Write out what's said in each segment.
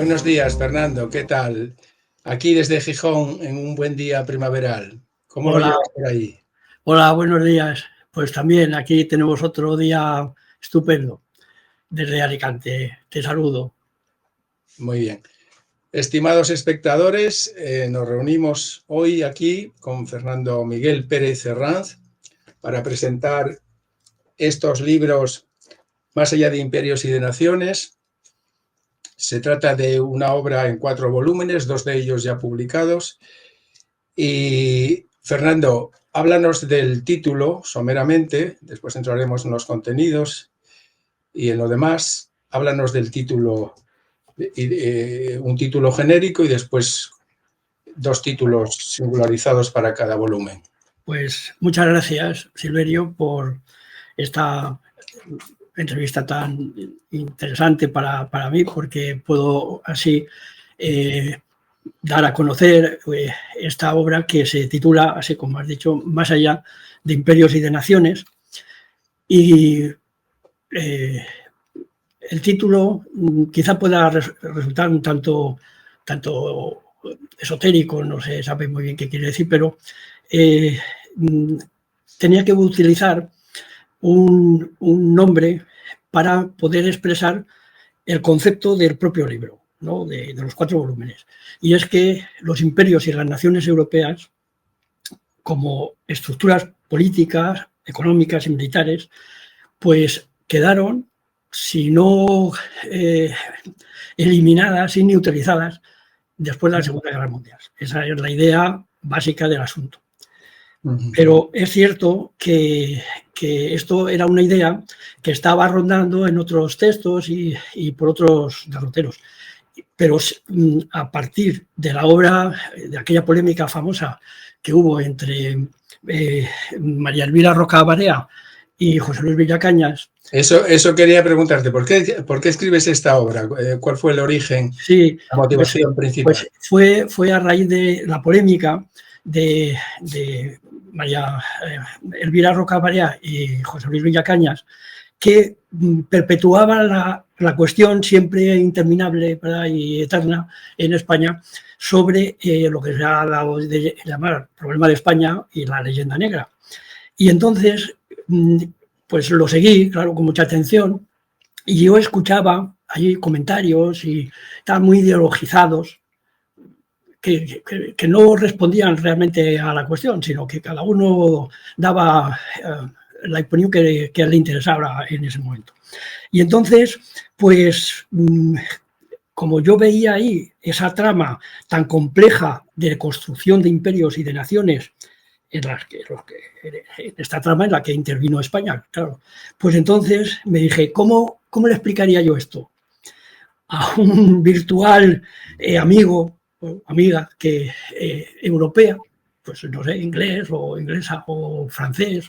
Buenos días, Fernando. ¿Qué tal? Aquí desde Gijón en un buen día primaveral. ¿Cómo lo Hola, llevas por ahí? hola, buenos días. Pues también aquí tenemos otro día estupendo desde Alicante. Te saludo. Muy bien. Estimados espectadores, nos reunimos hoy aquí con Fernando Miguel Pérez Herranz para presentar estos libros Más allá de imperios y de naciones. Se trata de una obra en 4 volúmenes, 2 de ellos ya publicados. Y Fernando, háblanos del título someramente, después entraremos en los contenidos y en lo demás. Háblanos del título, un título genérico y después 2 títulos singularizados para cada volumen. Pues muchas gracias, Silverio, por esta entrevista tan interesante para mí, porque puedo así dar a conocer esta obra que se titula, así como has dicho, Más allá de imperios y de naciones. Y el título quizá pueda resultar un tanto esotérico, no se sabe muy bien qué quiere decir, pero tenía que utilizar un nombre para poder expresar el concepto del propio libro, ¿no? de los 4 volúmenes. Y es que los imperios y las naciones europeas, como estructuras políticas, económicas y militares, pues quedaron, si no eliminadas y neutralizadas, después de la Segunda Guerra Mundial. Esa es la idea básica del asunto. Pero es cierto que esto era una idea que estaba rondando en otros textos y por otros derroteros. Pero a partir de la obra, de aquella polémica famosa que hubo entre María Elvira Roca Barea y José Luis Villacañas. Eso quería preguntarte, ¿por qué escribes esta obra? ¿Cuál fue el origen, sí, la motivación principal? Pues fue a raíz de la polémica de María Elvira Roca Barea y José Luis Villacañas, que perpetuaban la cuestión siempre interminable, ¿verdad?, y eterna en España sobre lo que se ha dado de llamar problema de España y la leyenda negra. Y entonces, pues lo seguí, claro, con mucha atención, y yo escuchaba ahí comentarios y estaban muy ideologizados, que no respondían realmente a la cuestión, sino que cada uno daba la opinión que le interesaba en ese momento. Y entonces, pues, como yo veía ahí esa trama tan compleja de construcción de imperios y de naciones, en esta trama en la que intervino España, claro, pues entonces me dije, ¿cómo le explicaría yo esto a un virtual amigo o amiga europea, pues no sé, inglés o inglesa o francés,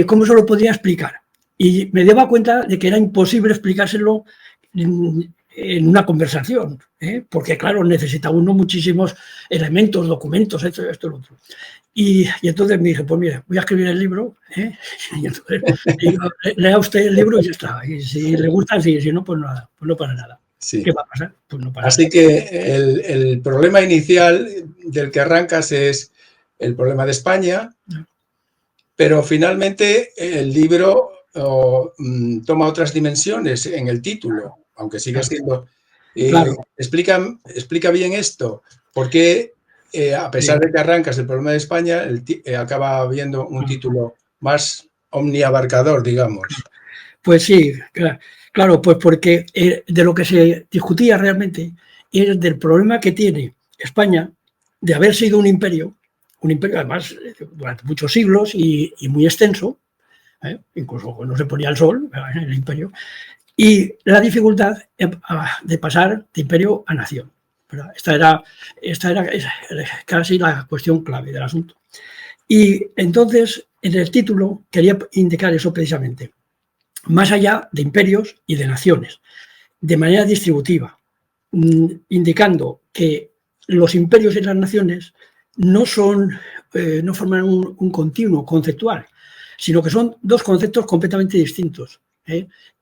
¿cómo se lo podría explicar? Y me daba cuenta de que era imposible explicárselo en una conversación, porque claro, necesita uno muchísimos elementos, documentos, esto, lo otro. Y entonces me dije, pues mire, voy a escribir el libro, y entonces digo, lea usted el libro y ya está. Y si le gusta, sí, si no, pues nada, pues no para nada. Sí. ¿Qué va a pasar? Pues no pasa Así nada. que el problema inicial del que arrancas es el problema de España, pero finalmente el libro toma otras dimensiones en el título, aunque siga siendo... Claro. Explica bien esto, porque a pesar de que arrancas el problema de España, acaba habiendo un título más omniabarcador, digamos. Pues sí, claro, pues porque de lo que se discutía realmente es del problema que tiene España de haber sido un imperio además durante muchos siglos y muy extenso, incluso no se ponía el sol en el imperio, y la dificultad de pasar de imperio a nación. Esta era casi la cuestión clave del asunto. Y entonces, en el título quería indicar eso precisamente, más allá de imperios y de naciones, de manera distributiva, indicando que los imperios y las naciones no forman un continuo conceptual, sino que son 2 conceptos completamente distintos,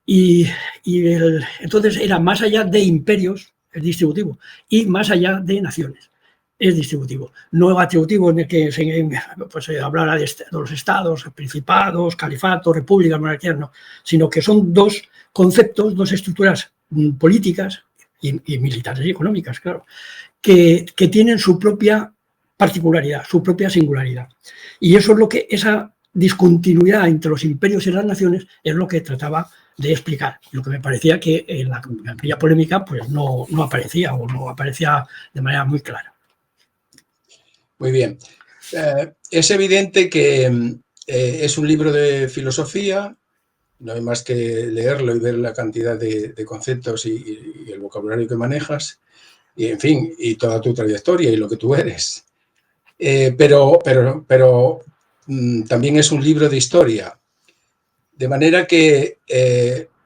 Entonces era más allá de imperios, es distributivo, y más allá de naciones, es distributivo. No atributivo en el que se hablara de los estados, principados, califatos, repúblicas, monarquías, no, sino que son dos conceptos, dos estructuras políticas y militares y económicas, claro, que tienen su propia particularidad, su propia singularidad. Y eso es lo que, esa discontinuidad entre los imperios y las naciones es lo que trataba de explicar. Lo que me parecía que en aquella polémica pues no aparecía o no aparecía de manera muy clara. Muy bien. Es evidente que es un libro de filosofía, no hay más que leerlo y ver la cantidad de conceptos y el vocabulario que manejas, y en fin, y toda tu trayectoria y lo que tú eres. Pero también es un libro de historia. De manera que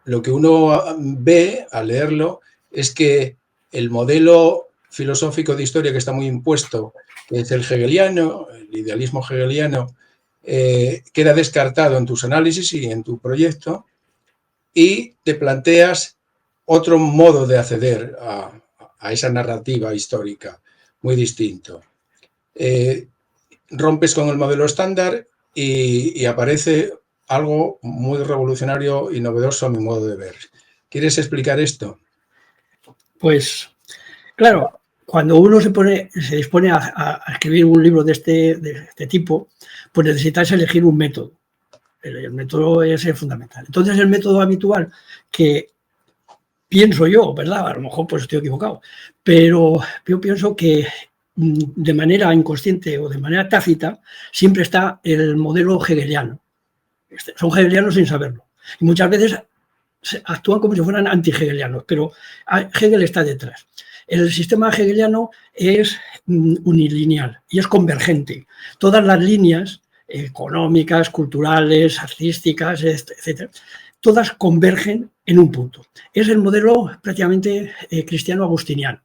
lo que uno ve al leerlo es que el modelo filosófico de historia que está muy impuesto, que es el hegeliano, el idealismo hegeliano, queda descartado en tus análisis y en tu proyecto, y te planteas otro modo de acceder a esa narrativa histórica muy distinto. Rompes con el modelo estándar y aparece algo muy revolucionario y novedoso a mi modo de ver. ¿Quieres explicar esto? Pues, claro, cuando uno se dispone a escribir un libro de este tipo, pues necesitas elegir un método. El método es fundamental. Entonces, el método habitual que pienso yo, ¿verdad? A lo mejor pues estoy equivocado, pero yo pienso que de manera inconsciente o de manera tácita siempre está el modelo hegeliano. Son hegelianos sin saberlo. Y muchas veces actúan como si fueran anti-hegelianos, pero Hegel está detrás. El sistema hegeliano es unilineal y es convergente. Todas las líneas económicas, culturales, artísticas, etc., todas convergen en un punto. Es el modelo prácticamente cristiano-agustiniano.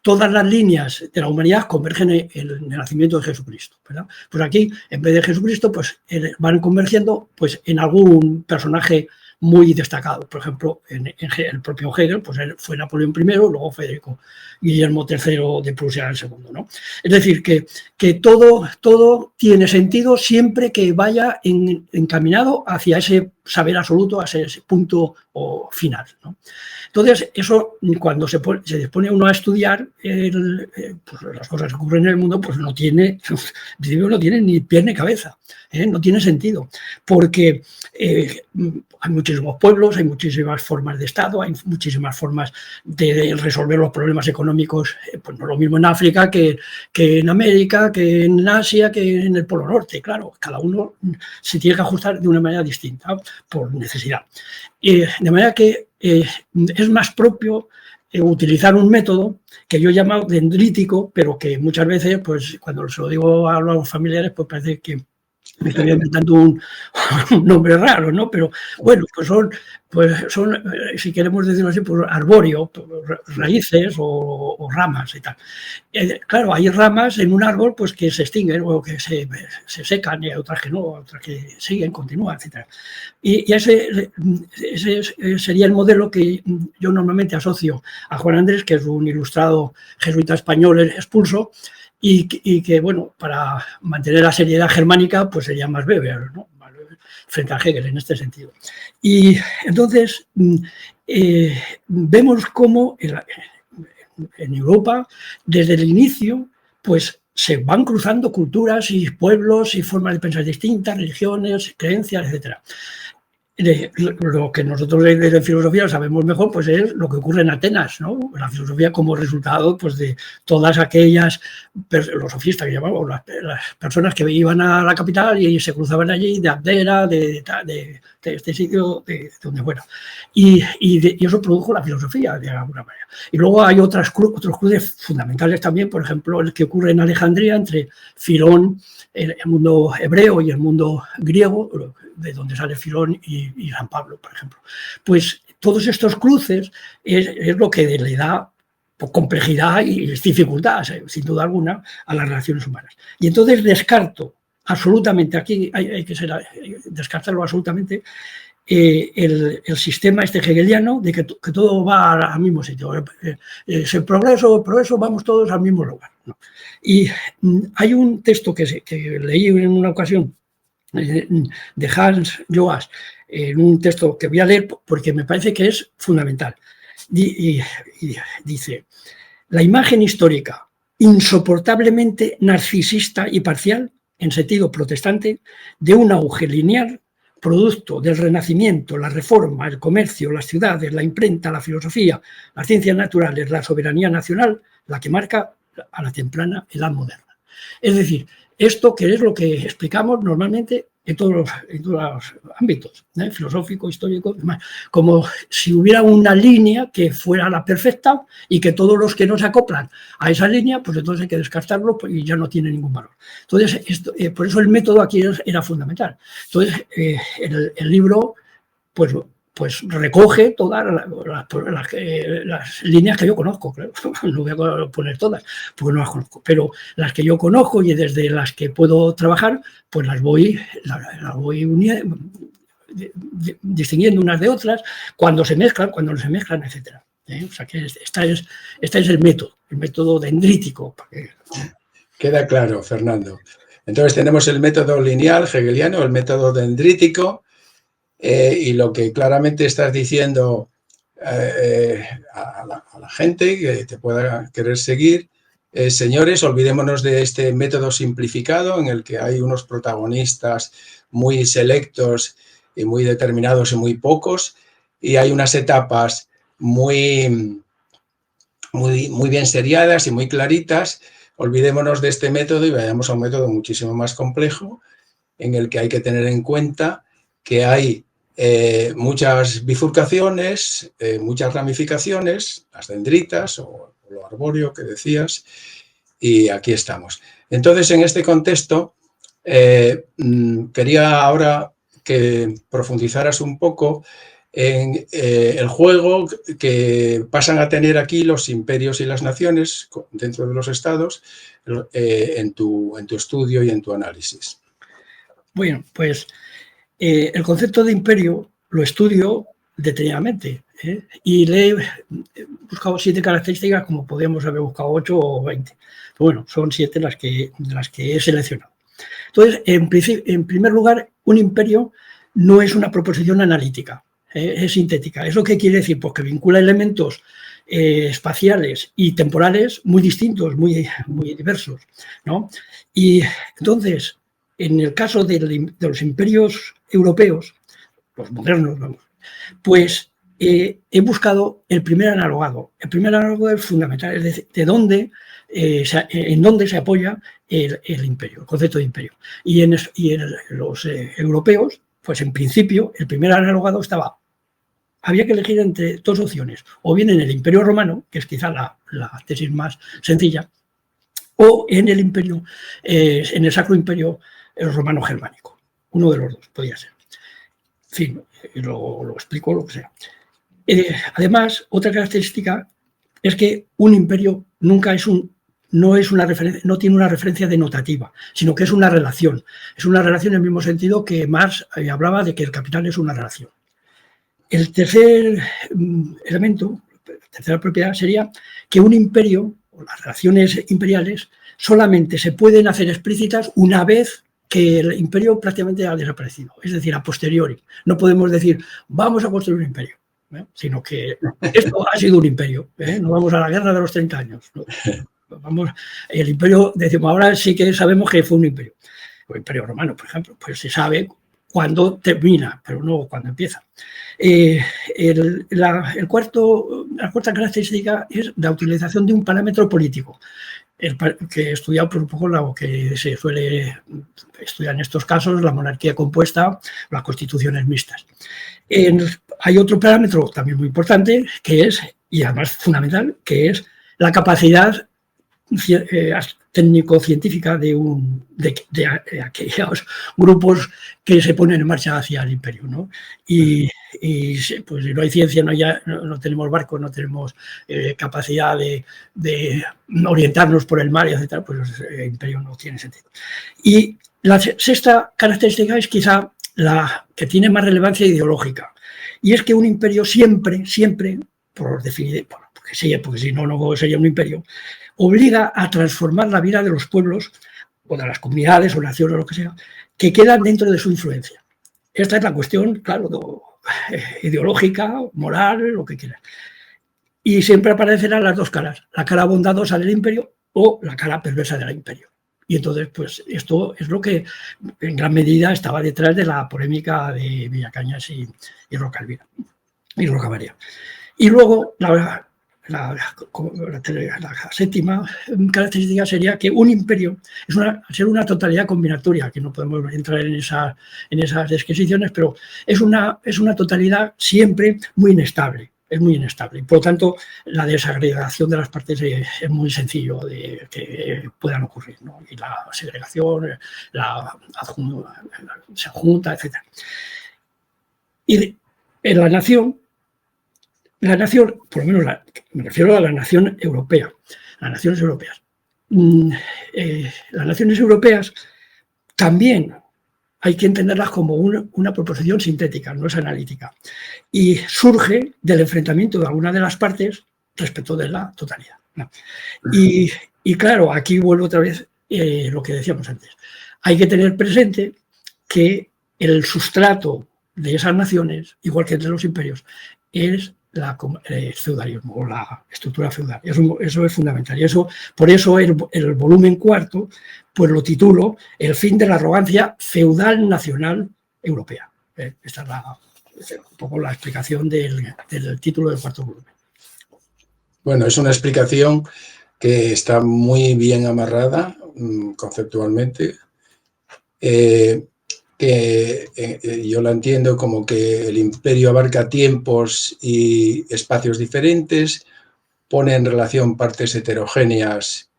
Todas las líneas de la humanidad convergen en el nacimiento de Jesucristo, ¿verdad? Pues aquí, en vez de Jesucristo, pues van convergiendo pues, en algún personaje muy destacado. Por ejemplo, en el propio Hegel, pues él fue Napoleón I, luego Federico Guillermo III de Prusia el segundo, ¿no? Es decir, que todo tiene sentido siempre que vaya encaminado hacia ese saber absoluto, hacia ese punto final, ¿no? Entonces, eso cuando se dispone uno a estudiar pues las cosas que ocurren en el mundo, pues no tiene ni pie ni cabeza, no tiene sentido, porque hay muchísimos pueblos, hay muchísimas formas de Estado, hay muchísimas formas de resolver los problemas económicos, pues no lo mismo en África que en América, que en Asia, que en el Polo Norte. Claro, cada uno se tiene que ajustar de una manera distinta por necesidad. De manera que es más propio utilizar un método que yo llamo dendrítico, pero que muchas veces, pues cuando se lo digo a los familiares, pues parece que me estoy inventando un nombre raro, ¿no? Pero bueno, pues son si queremos decirlo así, pues arbóreo, raíces o ramas y tal. Claro, hay ramas en un árbol pues que se extinguen o que se secan y hay otras que no, otras que siguen, continúan, etc. Y ese sería el modelo que yo normalmente asocio a Juan Andrés, que es un ilustrado jesuita español expulso, y que, bueno, para mantener la seriedad germánica, pues sería más Weber, ¿no? Frente a Hegel en este sentido. Y entonces vemos cómo en Europa, desde el inicio, pues se van cruzando culturas y pueblos y formas de pensar distintas, religiones, creencias, etc. Lo que nosotros de filosofía sabemos mejor pues es lo que ocurre en Atenas, ¿no? La filosofía como resultado pues, de todas aquellas, los sofistas que llamamos, las personas que iban a la capital y se cruzaban allí de Abdera, de este sitio, de donde fuera. Y eso produjo la filosofía de alguna manera. Y luego hay otros cruces fundamentales también, por ejemplo, el que ocurre en Alejandría entre Filón, el mundo hebreo y el mundo griego, de donde sale Filón y San Pablo, por ejemplo. Pues todos estos cruces es lo que le da complejidad y dificultad, sin duda alguna, a las relaciones humanas. Y entonces descarto absolutamente, aquí hay que descartarlo absolutamente, el sistema hegeliano de que todo va al mismo sitio. Es el progreso, vamos todos al mismo lugar, ¿no? Y hay un texto que leí en una ocasión de Hans Joas, en un texto que voy a leer porque me parece que es fundamental. Y dice: la imagen histórica insoportablemente narcisista y parcial, en sentido protestante, de un auge lineal producto del Renacimiento, la Reforma, el comercio, las ciudades, la imprenta, la filosofía, las ciencias naturales, la soberanía nacional, la que marca a la temprana edad moderna. Es decir, esto que es lo que explicamos normalmente en todos los ámbitos, filosófico, histórico, demás, como si hubiera una línea que fuera la perfecta y que todos los que no se acoplan a esa línea, pues entonces hay que descartarlo y ya no tiene ningún valor. Entonces, por eso el método aquí era fundamental. Entonces, el libro, pues recoge todas las líneas que yo conozco, claro. No voy a poner todas, porque no las conozco, pero las que yo conozco y desde las que puedo trabajar, pues las voy distinguiendo unas de otras, cuando se mezclan, cuando no se mezclan, etc. O sea que este es el método dendrítico. Queda claro, Fernando. Entonces tenemos el método lineal hegeliano, el método dendrítico, y lo que claramente estás diciendo a la gente que te pueda querer seguir es: señores, olvidémonos de este método simplificado en el que hay unos protagonistas muy selectos y muy determinados y muy pocos, y hay unas etapas muy bien seriadas y muy claritas. Olvidémonos de este método y vayamos a un método muchísimo más complejo, en el que hay que tener en cuenta que hay muchas bifurcaciones, muchas ramificaciones, las dendritas o lo arbóreo que decías, y aquí estamos. Entonces, en este contexto, quería ahora que profundizaras un poco en el juego que pasan a tener aquí los imperios y las naciones dentro de los estados en tu estudio y en tu análisis. Bueno, pues el concepto de imperio lo estudio detenidamente, y le he buscado 7 características, como podríamos haber buscado 8 o 20. Pero bueno, son 7 las que he seleccionado. Entonces, en primer lugar, un imperio no es una proposición analítica, es sintética. ¿Eso qué quiere decir? Pues que vincula elementos espaciales y temporales muy distintos, muy diversos, ¿no? Y entonces, en el caso de los imperios europeos, los modernos, vamos, pues he buscado el primer analogado. El primer analogado es fundamental, es decir, en dónde se apoya el imperio, el concepto de imperio. Y en los europeos, pues en principio, el primer analogado había que elegir entre 2 opciones: o bien en el Imperio Romano, que es quizá la tesis más sencilla, o en el imperio, en el Sacro Imperio Romano-Germánico. Uno de los dos podía ser. En fin, lo explico, lo que sea. Además, otra característica es que un imperio no tiene una referencia denotativa, sino que es una relación. Es una relación en el mismo sentido que Marx hablaba de que el capital es una relación. El tercer elemento, tercera propiedad, sería que un imperio, o las relaciones imperiales, solamente se pueden hacer explícitas una vez que el imperio prácticamente ha desaparecido, es decir, a posteriori. No podemos decir, vamos a construir un imperio, sino que esto ha sido un imperio, no vamos a la guerra de los 30 años. ¿No? El imperio, decimos, ahora sí que sabemos que fue un imperio. El imperio romano, por ejemplo, pues se sabe cuándo termina, pero no cuándo empieza. La cuarta característica es la utilización de un parámetro político, que he estudiado por un poco lo que se suele estudiar en estos casos: la monarquía compuesta, las constituciones mixtas. Hay otro parámetro también muy importante, que es, y además fundamental, que es la capacidad técnico-científica de aquellos grupos que se ponen en marcha hacia el imperio, ¿no? Y pues si no hay ciencia, no tenemos barcos, no tenemos capacidad de orientarnos por el mar, etc., pues el imperio no tiene sentido. Y la sexta característica es quizá la que tiene más relevancia ideológica. Y es que un imperio siempre, por definir, porque si no, no sería un imperio, obliga a transformar la vida de los pueblos o de las comunidades o naciones o lo que sea, que quedan dentro de su influencia. Esta es la cuestión, claro, ideológica, moral, lo que quieras. Y siempre aparecerán las dos caras, la cara bondadosa del imperio o la cara perversa del imperio. Y entonces, pues esto es lo que en gran medida estaba detrás de la polémica de Villacañas y Rocabaria. Y luego, la séptima característica sería que un imperio es ser una totalidad combinatoria, que no podemos entrar en esas descripciones, pero es una totalidad siempre muy inestable. Es muy inestable. Por lo tanto, la desagregación de las partes es muy sencillo de que puedan ocurrir, ¿no? Y la segregación, se junta, etc. Y en la nación, por lo menos me refiero a la nación europea, las naciones europeas. Las naciones europeas también hay que entenderlas como una proposición sintética, no es analítica. Y surge del enfrentamiento de alguna de las partes respecto de la totalidad, ¿no? Y claro, aquí vuelvo otra vez lo que decíamos antes. Hay que tener presente que el sustrato de esas naciones, igual que entre los imperios, es el feudalismo o la estructura feudal. Eso es fundamental. Y por eso el volumen cuarto pues lo titulo El fin de la arrogancia feudal nacional europea. Esta es un poco la explicación del título del cuarto volumen. Bueno, es una explicación que está muy bien amarrada conceptualmente, yo la entiendo como que el imperio abarca tiempos y espacios diferentes, pone en relación partes heterogéneas,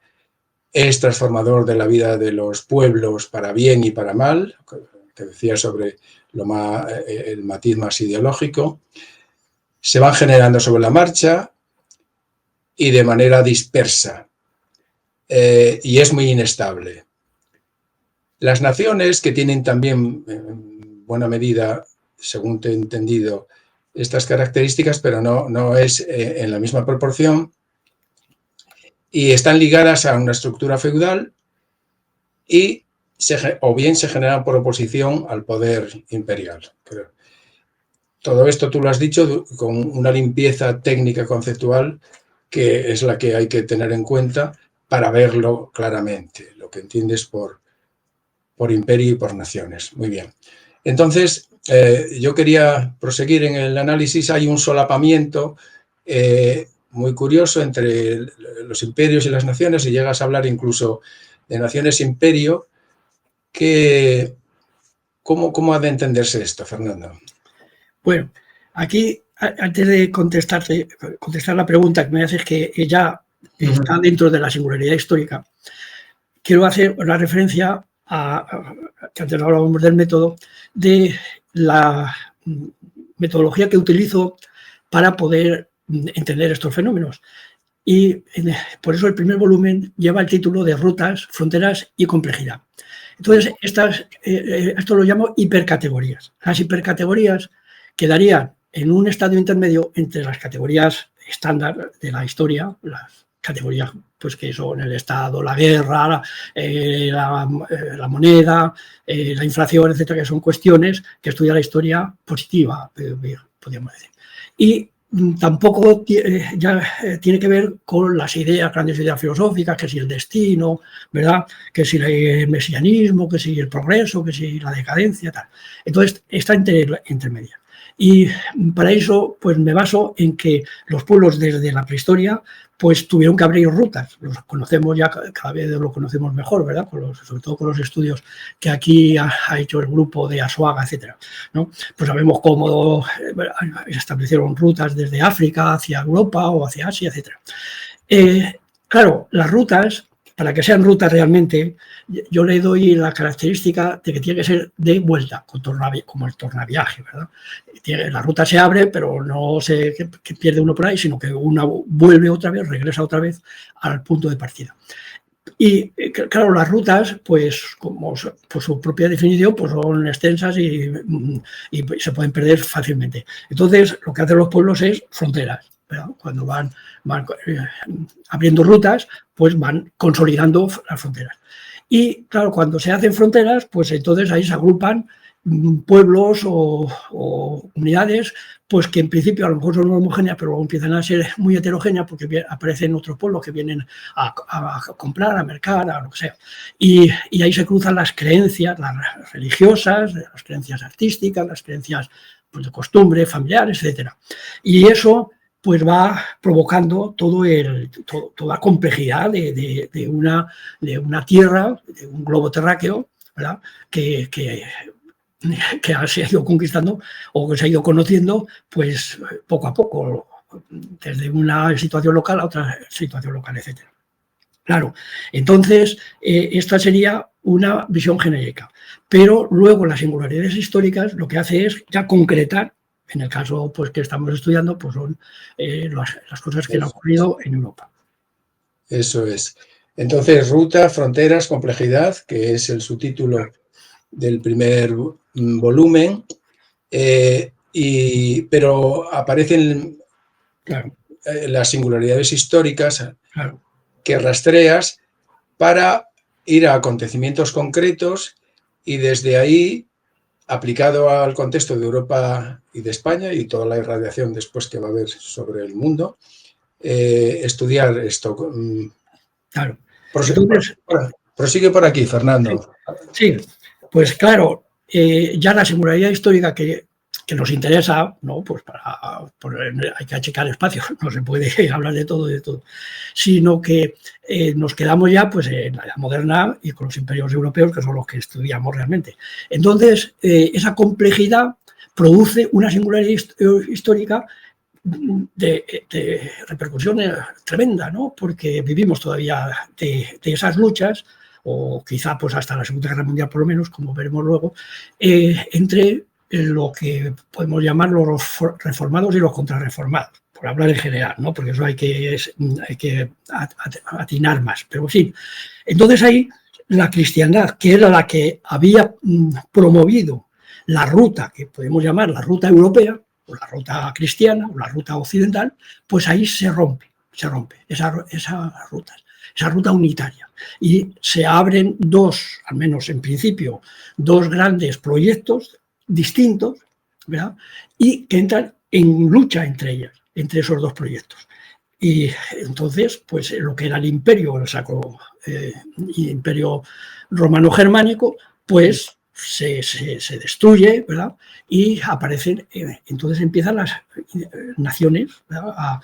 es transformador de la vida de los pueblos para bien y para mal, que decía sobre el matiz más ideológico, se van generando sobre la marcha y de manera dispersa, y es muy inestable. Las naciones que tienen también, en buena medida, según te he entendido, estas características, pero no es en la misma proporción, y están ligadas a una estructura feudal o bien se generan por oposición al poder imperial. Todo esto tú lo has dicho con una limpieza técnica conceptual que es la que hay que tener en cuenta para verlo claramente, lo que entiendes por imperio y por naciones. Muy bien. Entonces, yo quería proseguir en el análisis. Hay un solapamiento muy curioso entre los imperios y las naciones, y llegas a hablar incluso de naciones-imperio. ¿Cómo ha de entenderse esto, Fernando? Bueno, aquí, antes de contestar la pregunta que me haces, que ya está dentro de la singularidad histórica, quiero hacer una referencia que antes hablábamos del método, de la metodología que utilizo para poder entender estos fenómenos. Y por eso el primer volumen lleva el título de Rutas, Fronteras y Complejidad. Entonces, esto lo llamo hipercategorías. Las hipercategorías quedarían en un estadio intermedio entre las categorías estándar de la historia, las categorías pues, que son el Estado, la guerra, la moneda, la inflación, etcétera, que son cuestiones que estudia la historia positiva, podríamos decir. Y tampoco tiene que ver con las grandes ideas filosóficas, que si el destino, ¿verdad? Que si el mesianismo, que si el progreso, que si la decadencia, tal. Entonces, está entre medias. Y para eso, pues me baso en que los pueblos desde la prehistoria, pues tuvieron que abrir rutas. Los conocemos ya, cada vez lo conocemos mejor, ¿verdad? Sobre todo con los estudios que aquí ha hecho el grupo de Asuaga, etcétera, ¿no? Pues sabemos cómo se establecieron rutas desde África hacia Europa o hacia Asia, etcétera. Claro, las rutas, para que sean rutas realmente, yo le doy la característica de que tiene que ser de vuelta, como el tornaviaje, ¿verdad? La ruta se abre, pero no que pierde uno por ahí, sino que uno vuelve otra vez, regresa otra vez al punto de partida. Y claro, las rutas, pues como por su propia definición, pues son extensas y se pueden perder fácilmente. Entonces, lo que hacen los pueblos es fronteras, ¿verdad? Cuando van abriendo rutas, pues van consolidando las fronteras. Y claro, cuando se hacen fronteras, pues entonces ahí se agrupan pueblos o unidades, pues que en principio a lo mejor son homogéneas, pero luego empiezan a ser muy heterogéneas porque aparecen otros pueblos que vienen a comprar, a mercar, a lo que sea. Y ahí se cruzan las creencias, las religiosas, las creencias artísticas, las creencias pues, de costumbre, familiares, etc. Y eso pues va provocando toda la complejidad de una tierra, de un globo terráqueo, ¿verdad? Que se ha ido conquistando o que se ha ido conociendo pues poco a poco, desde una situación local a otra situación local, etc. Claro, entonces esta sería una visión genérica, pero luego las singularidades históricas lo que hace es ya concretar, en el caso pues, que estamos estudiando, pues son las cosas que han ocurrido en Europa. Eso es. Entonces, ruta, fronteras, complejidad, que es el subtítulo del primer volumen, pero aparecen las singularidades históricas que rastreas para ir a acontecimientos concretos y desde ahí, aplicado al contexto de Europa y de España y toda la irradiación después que va a haber sobre el mundo, estudiar esto. Claro. Prosigue por aquí, Fernando. Sí, pues claro, ya la singularidad histórica que nos interesa, ¿no? Pues hay que achicar espacio, no se puede hablar de todo, sino que nos quedamos ya pues, en la edad moderna y con los imperios europeos, que son los que estudiamos realmente. Entonces, esa complejidad produce una singularidad histórica de repercusión tremenda, ¿no? Porque vivimos todavía de esas luchas, o quizá pues hasta la Segunda Guerra Mundial por lo menos, como veremos luego, entre lo que podemos llamar los reformados y los contrarreformados, por hablar en general, ¿no? Porque eso hay que atinar más, pero sí. Entonces ahí la cristiandad, que era la que había promovido la ruta, que podemos llamar la ruta europea, o la ruta cristiana, o la ruta occidental, pues ahí se rompe esa ruta unitaria. Y se abren al menos en principio, dos grandes proyectos distintos, ¿verdad? Y que entran en lucha entre esos dos proyectos. Y entonces, pues lo que era el imperio, el sacro imperio romano-germánico, pues se destruye, ¿verdad? Y aparecen, entonces empiezan las naciones a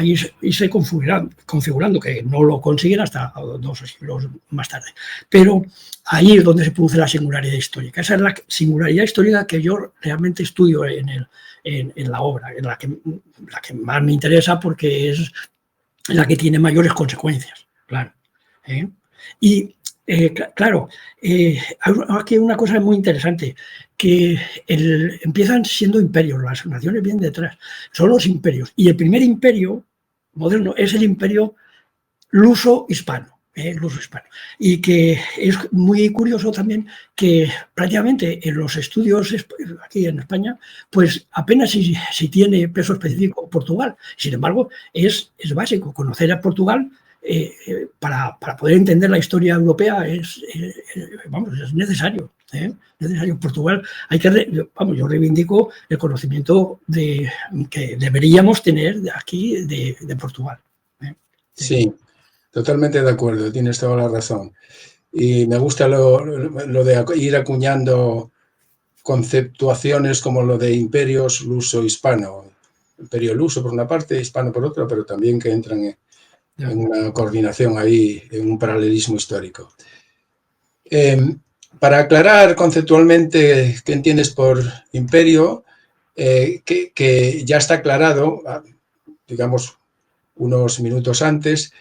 irse configurando, que no lo consiguen hasta 2 siglos más tarde. Pero ahí es donde se produce la singularidad histórica. Esa es la singularidad histórica que yo realmente estudio en la obra, en la que más me interesa porque es la que tiene mayores consecuencias, claro. Y claro, aquí hay una cosa muy interesante, que empiezan siendo imperios, las naciones vienen detrás, son los imperios. Y el primer imperio moderno es el imperio luso-hispano. Y que es muy curioso también que prácticamente en los estudios aquí en España, pues apenas si tiene peso específico Portugal. Sin embargo, es básico conocer a Portugal. Para poder entender la historia europea es necesario. Necesario. Portugal, yo reivindico el conocimiento que deberíamos tener aquí de Portugal. Sí, totalmente de acuerdo, tienes toda la razón. Y me gusta lo de ir acuñando conceptuaciones como lo de imperios luso-hispano. Imperio luso por una parte, hispano por otra, pero también que entran en una coordinación ahí, en un paralelismo histórico. Para aclarar conceptualmente qué entiendes por imperio, que ya está aclarado, digamos, unos minutos antes,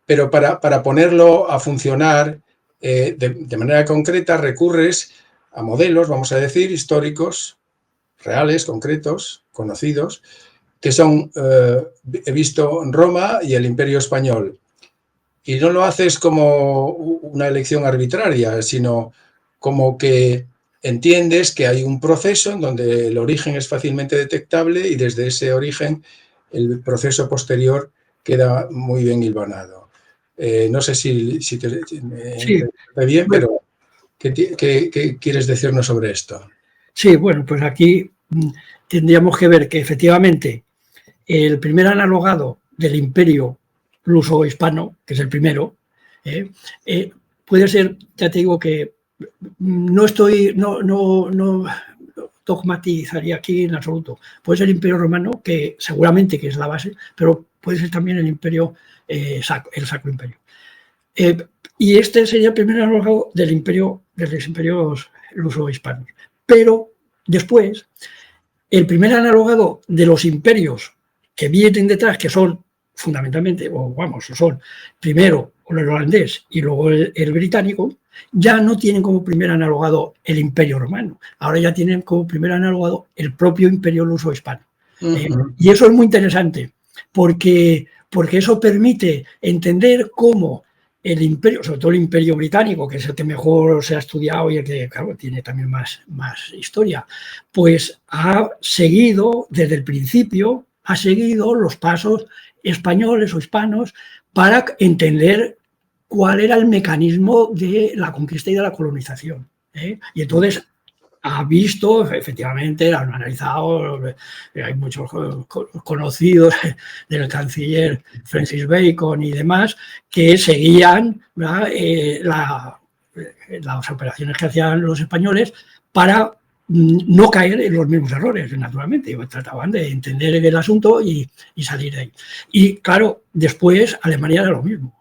pero para ponerlo a funcionar de manera concreta recurres a modelos, vamos a decir, históricos, reales, concretos, conocidos, que son, he visto Roma y el Imperio Español. y no lo haces como una elección arbitraria, sino como que entiendes que hay un proceso en donde el origen es fácilmente detectable y desde ese origen el proceso posterior queda muy bien hilvanado. No sé si me Sí, interprete bien, bueno, pero ¿qué quieres decirnos sobre esto? sí, bueno, pues aquí tendríamos que ver que efectivamente el primer analogado del imperio luso-hispano, que es el primero, puede ser, ya te digo que no dogmatizaría aquí en absoluto. Puede ser el imperio romano, que seguramente que es la base, pero puede ser también el imperio, el Sacro Imperio. Y este sería el primer analogado de los imperios luso-hispanos. Pero después, el primer analogado de los imperios que vienen detrás, que son fundamentalmente, o vamos, son primero el holandés y luego el británico, ya no tienen como primer analogado el imperio romano, ahora ya tienen como primer analogado el propio imperio luso-hispano. Y eso es muy interesante, porque eso permite entender cómo el imperio, sobre todo el imperio británico, que es el que mejor se ha estudiado y el que, claro, tiene también más historia, pues ha seguido desde el principio, ha seguido los pasos españoles o hispanos para entender cuál era el mecanismo de la conquista y de la colonización. Y entonces ha visto, efectivamente, lo han analizado, hay muchos conocidos del canciller Francis Bacon y demás, que seguían las operaciones que hacían los españoles para no caer en los mismos errores, naturalmente. Trataban de entender el asunto y salir de ahí. Y claro, después Alemania era lo mismo.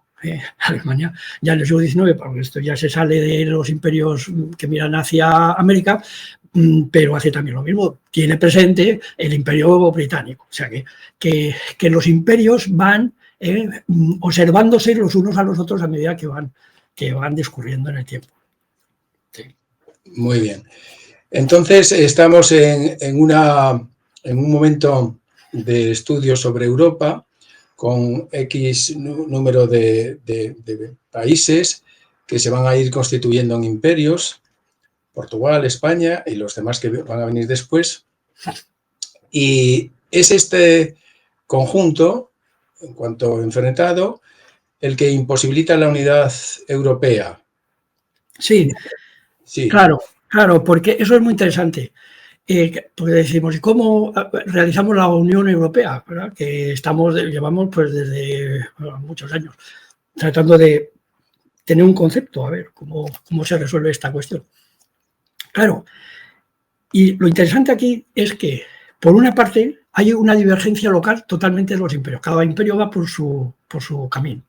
Alemania ya en el siglo XIX, porque esto ya se sale de los imperios que miran hacia América, pero hace también lo mismo. Tiene presente el imperio británico. O sea que los imperios van observándose los unos a los otros a medida que van discurriendo en el tiempo. Sí. Muy bien. Entonces, estamos en un momento de estudio sobre Europa con X número de países que se van a ir constituyendo en imperios, Portugal, España y los demás que van a venir después. Y es este conjunto, en cuanto enfrentado, el que imposibilita la unidad europea. Sí, Sí. claro, porque eso es muy interesante. Porque decimos, ¿y cómo realizamos la Unión Europea? ¿Verdad? Que llevamos pues desde muchos años tratando de tener un concepto, a ver cómo se resuelve esta cuestión. Claro, y lo interesante aquí es que, por una parte, hay una divergencia local totalmente de los imperios. Cada imperio va por su camino.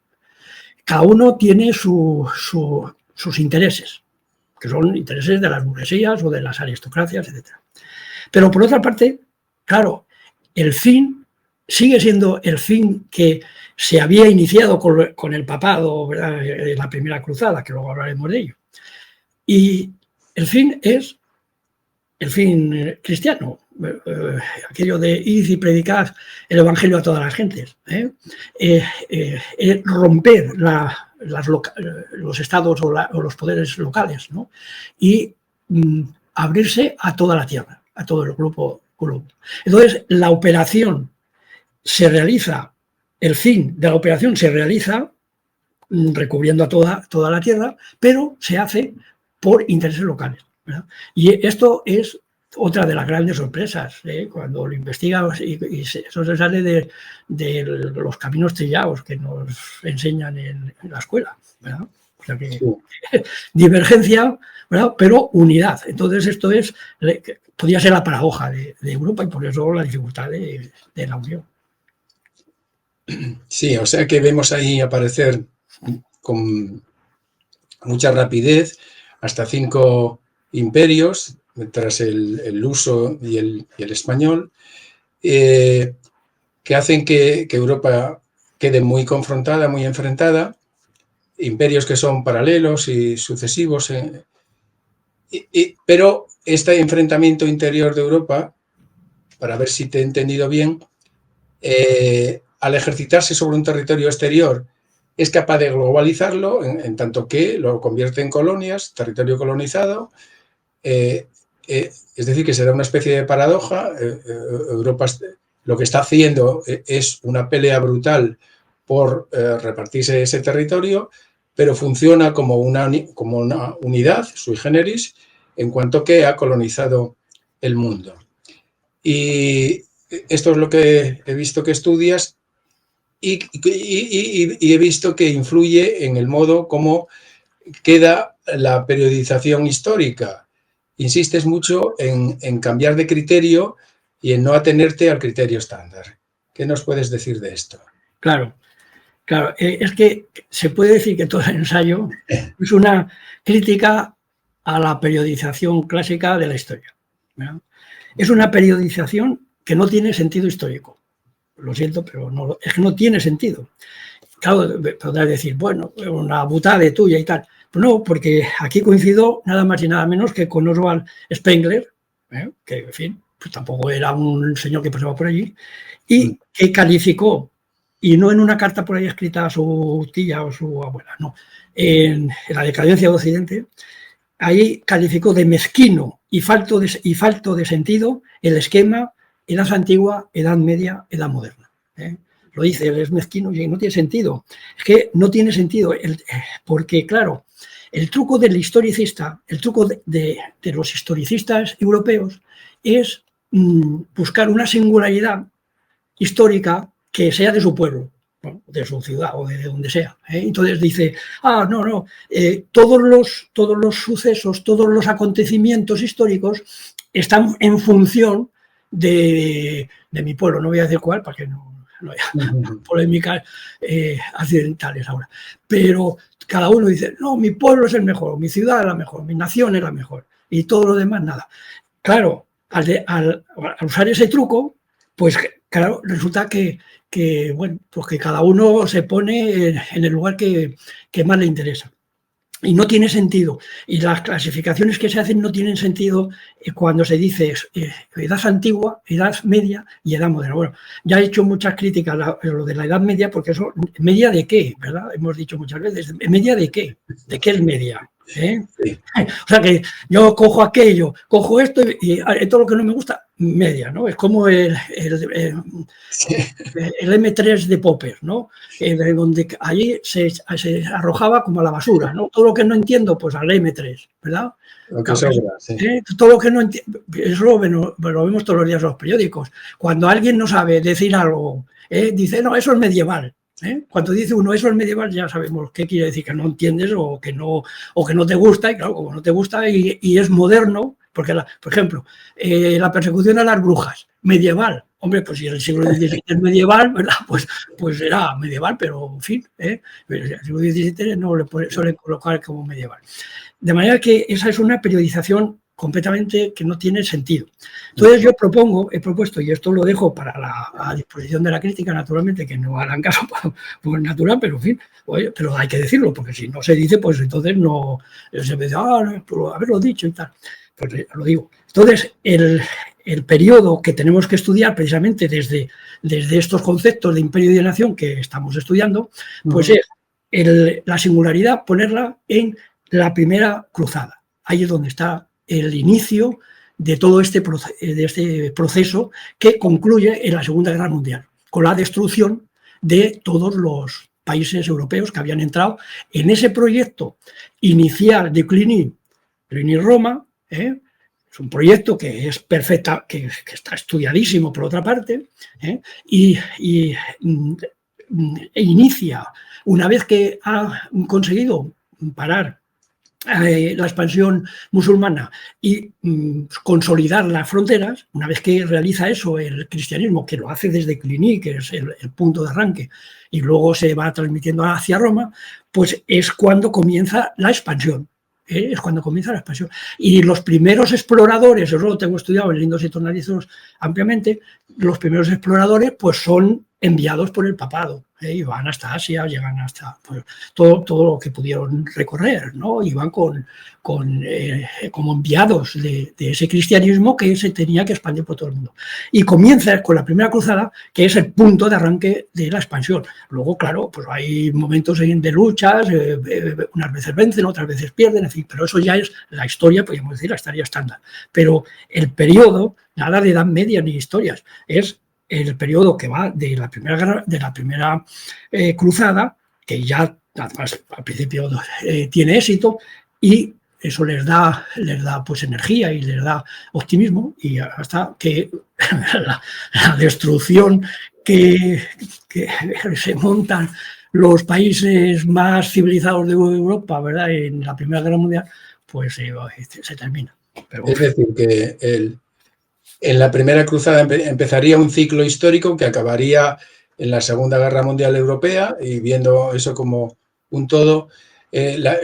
Cada uno tiene sus intereses, que son intereses de las burguesías o de las aristocracias, etc. Pero por otra parte, claro, el fin sigue siendo el fin que se había iniciado con el papado, ¿verdad? La primera cruzada, que luego hablaremos de ello. Y el fin es el fin cristiano, aquello de id y predicad el evangelio a todas las gentes. Romper los estados o los poderes locales, ¿no? Y abrirse a toda la tierra, a todo el grupo. Entonces, la operación se realiza, el fin de la operación se realiza recubriendo a toda la tierra, pero se hace por intereses locales, ¿verdad? Y esto es otra de las grandes sorpresas, cuando lo investigas y eso se sale de los caminos trillados que nos enseñan en la escuela, ¿verdad? O sea que divergencia, ¿verdad? Pero unidad. Entonces esto podría ser la paradoja de Europa y por eso la dificultad de la unión. Sí, o sea que vemos ahí aparecer con mucha rapidez hasta 5 imperios, tras el luso y el español, que hacen que Europa quede muy confrontada, muy enfrentada, imperios que son paralelos y sucesivos, pero este enfrentamiento interior de Europa, para ver si te he entendido bien, al ejercitarse sobre un territorio exterior es capaz de globalizarlo en tanto que lo convierte en colonias, territorio colonizado. Es decir, que será una especie de paradoja. Europa lo que está haciendo es una pelea brutal por repartirse ese territorio, pero funciona como una unidad sui generis en cuanto que ha colonizado el mundo. Y esto es lo que he visto que estudias y he visto que influye en el modo como queda la periodización histórica. Insistes mucho en cambiar de criterio y en no atenerte al criterio estándar. ¿Qué nos puedes decir de esto? Claro, claro. Es que se puede decir que todo el ensayo es una crítica a la periodización clásica de la historia, ¿verdad? Es una periodización que no tiene sentido histórico. Lo siento, pero no, es que no tiene sentido. Claro, podrás decir, bueno, una butada tuya y tal. Pues no, porque aquí coincido nada más y nada menos que con Oswald Spengler, que, en fin, pues tampoco era un señor que pasaba por allí, y que calificó, y no en una carta por ahí escrita a su tía o su abuela, no, en La decadencia de Occidente, ahí calificó de mezquino y falto de sentido el esquema edad antigua, edad media, edad moderna. Lo dice, él es mezquino y no tiene sentido. Es que no tiene sentido, porque claro, el truco del historicista, el truco de los historicistas europeos es buscar una singularidad histórica que sea de su pueblo, ¿no? De su ciudad o de donde sea. Entonces dice, todos los sucesos, todos los acontecimientos históricos están en función de mi pueblo. No voy a decir cuál, para que no haya polémicas accidentales ahora. Pero cada uno dice, no, mi pueblo es el mejor, mi ciudad es la mejor, mi nación es la mejor, y todo lo demás nada. Claro, al usar ese truco, pues claro, resulta que bueno, pues que cada uno se pone en el lugar que más le interesa. Y no tiene sentido. Y las clasificaciones que se hacen no tienen sentido cuando se dice edad antigua, edad media y edad moderna. Bueno, ya he hecho muchas críticas a lo de la edad media, porque eso, ¿media de qué? ¿Verdad? Hemos dicho muchas veces, ¿media de qué? ¿De qué es media? Sí. O sea que yo cojo aquello, cojo esto y todo lo que no me gusta, media, ¿no? Es como el M3 de Popper, ¿no? Donde allí se arrojaba como a la basura, ¿no? Todo lo que no entiendo, pues al M3, ¿verdad? Lo que sobra, sí. Todo lo que no entiendo, eso lo vemos todos los días en los periódicos. Cuando alguien no sabe decir algo, dice, no, eso es medieval. Cuando dice uno eso es medieval, ya sabemos qué quiere decir, que no entiendes o que no te gusta, y claro, como no te gusta y es moderno, porque, por ejemplo, la persecución a las brujas, medieval. Hombre, pues si el siglo XVII es medieval, ¿verdad? Pues era medieval, pero en fin, el siglo XVII no le suelen colocar como medieval. De manera que esa es una periodización completamente que no tiene sentido. Entonces yo he propuesto, y esto lo dejo a disposición de la crítica, naturalmente, que no hagan caso por natural, pero en fin, oye, pero hay que decirlo, porque si no se dice, pues entonces no, se me dice, por haberlo dicho y tal, pues lo digo. Entonces, el periodo que tenemos que estudiar precisamente desde estos conceptos de imperio y de nación que estamos estudiando, pues es la singularidad, ponerla en la primera cruzada. Ahí es donde está el inicio de todo este proceso que concluye en la Segunda Guerra Mundial, con la destrucción de todos los países europeos que habían entrado en ese proyecto inicial de Cluny-Roma. Es un proyecto que es perfecta, que está estudiadísimo por otra parte, e inicia, una vez que ha conseguido parar la expansión musulmana y consolidar las fronteras, una vez que realiza eso el cristianismo, que lo hace desde Cluny, que es el punto de arranque, y luego se va transmitiendo hacia Roma, pues es cuando comienza la expansión. Es cuando comienza la expansión. Y los primeros exploradores, eso lo tengo estudiado en Lindos y Tornalizos ampliamente, los primeros exploradores pues son enviados por el papado, y van hasta Asia, llegan hasta pues, todo lo que pudieron recorrer, ¿no? Iban como enviados de ese cristianismo que se tenía que expandir por todo el mundo. Y comienza con la primera cruzada, que es el punto de arranque de la expansión. Luego, claro, pues hay momentos de luchas, unas veces vencen, otras veces pierden, en fin, pero eso ya es la historia, podríamos decir, la historia estándar. Pero el periodo, nada de Edad Media ni historias, es el periodo que va de la primera cruzada, que ya además al principio tiene éxito, y eso les da pues energía y les da optimismo, y hasta que la destrucción que se montan los países más civilizados de Europa, ¿verdad?, en la Primera Guerra Mundial, pues se termina. Pero, es decir, que en la primera cruzada empezaría un ciclo histórico que acabaría en la Segunda Guerra Mundial Europea, y viendo eso como un todo, la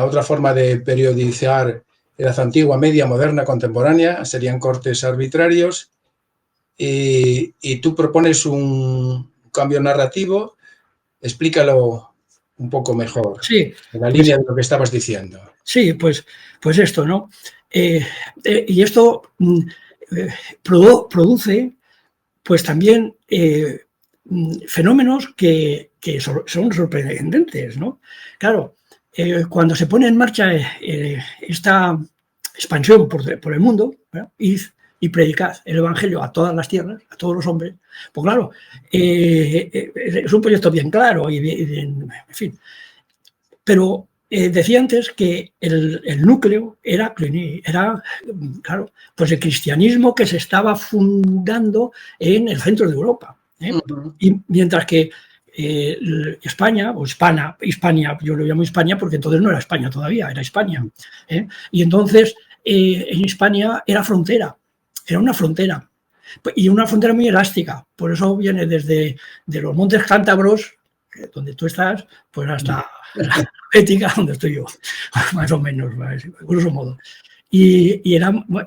otra forma de periodizar edad antigua, media, moderna, contemporánea, serían cortes arbitrarios, y tú propones un cambio narrativo. Explícalo un poco mejor, sí, en la línea de lo que estabas diciendo. Sí, pues esto, ¿no? Y esto produce, pues también fenómenos que son sorprendentes, ¿no? Claro, cuando se pone en marcha esta expansión por el mundo, ¿verdad?, y predicad el Evangelio a todas las tierras, a todos los hombres, pues claro, es un proyecto bien claro y bien, en fin. Pero decía antes que el núcleo era, claro, pues el cristianismo que se estaba fundando en el centro de Europa. Y mientras que España, o Hispania, yo lo llamo Hispania porque entonces no era España todavía, era Hispania. Y entonces en Hispania era frontera, era una frontera. Y una frontera muy elástica. Por eso viene desde los montes cántabros, donde tú estás, pues hasta la Bética, donde estoy yo, más o menos, grosso modo. Y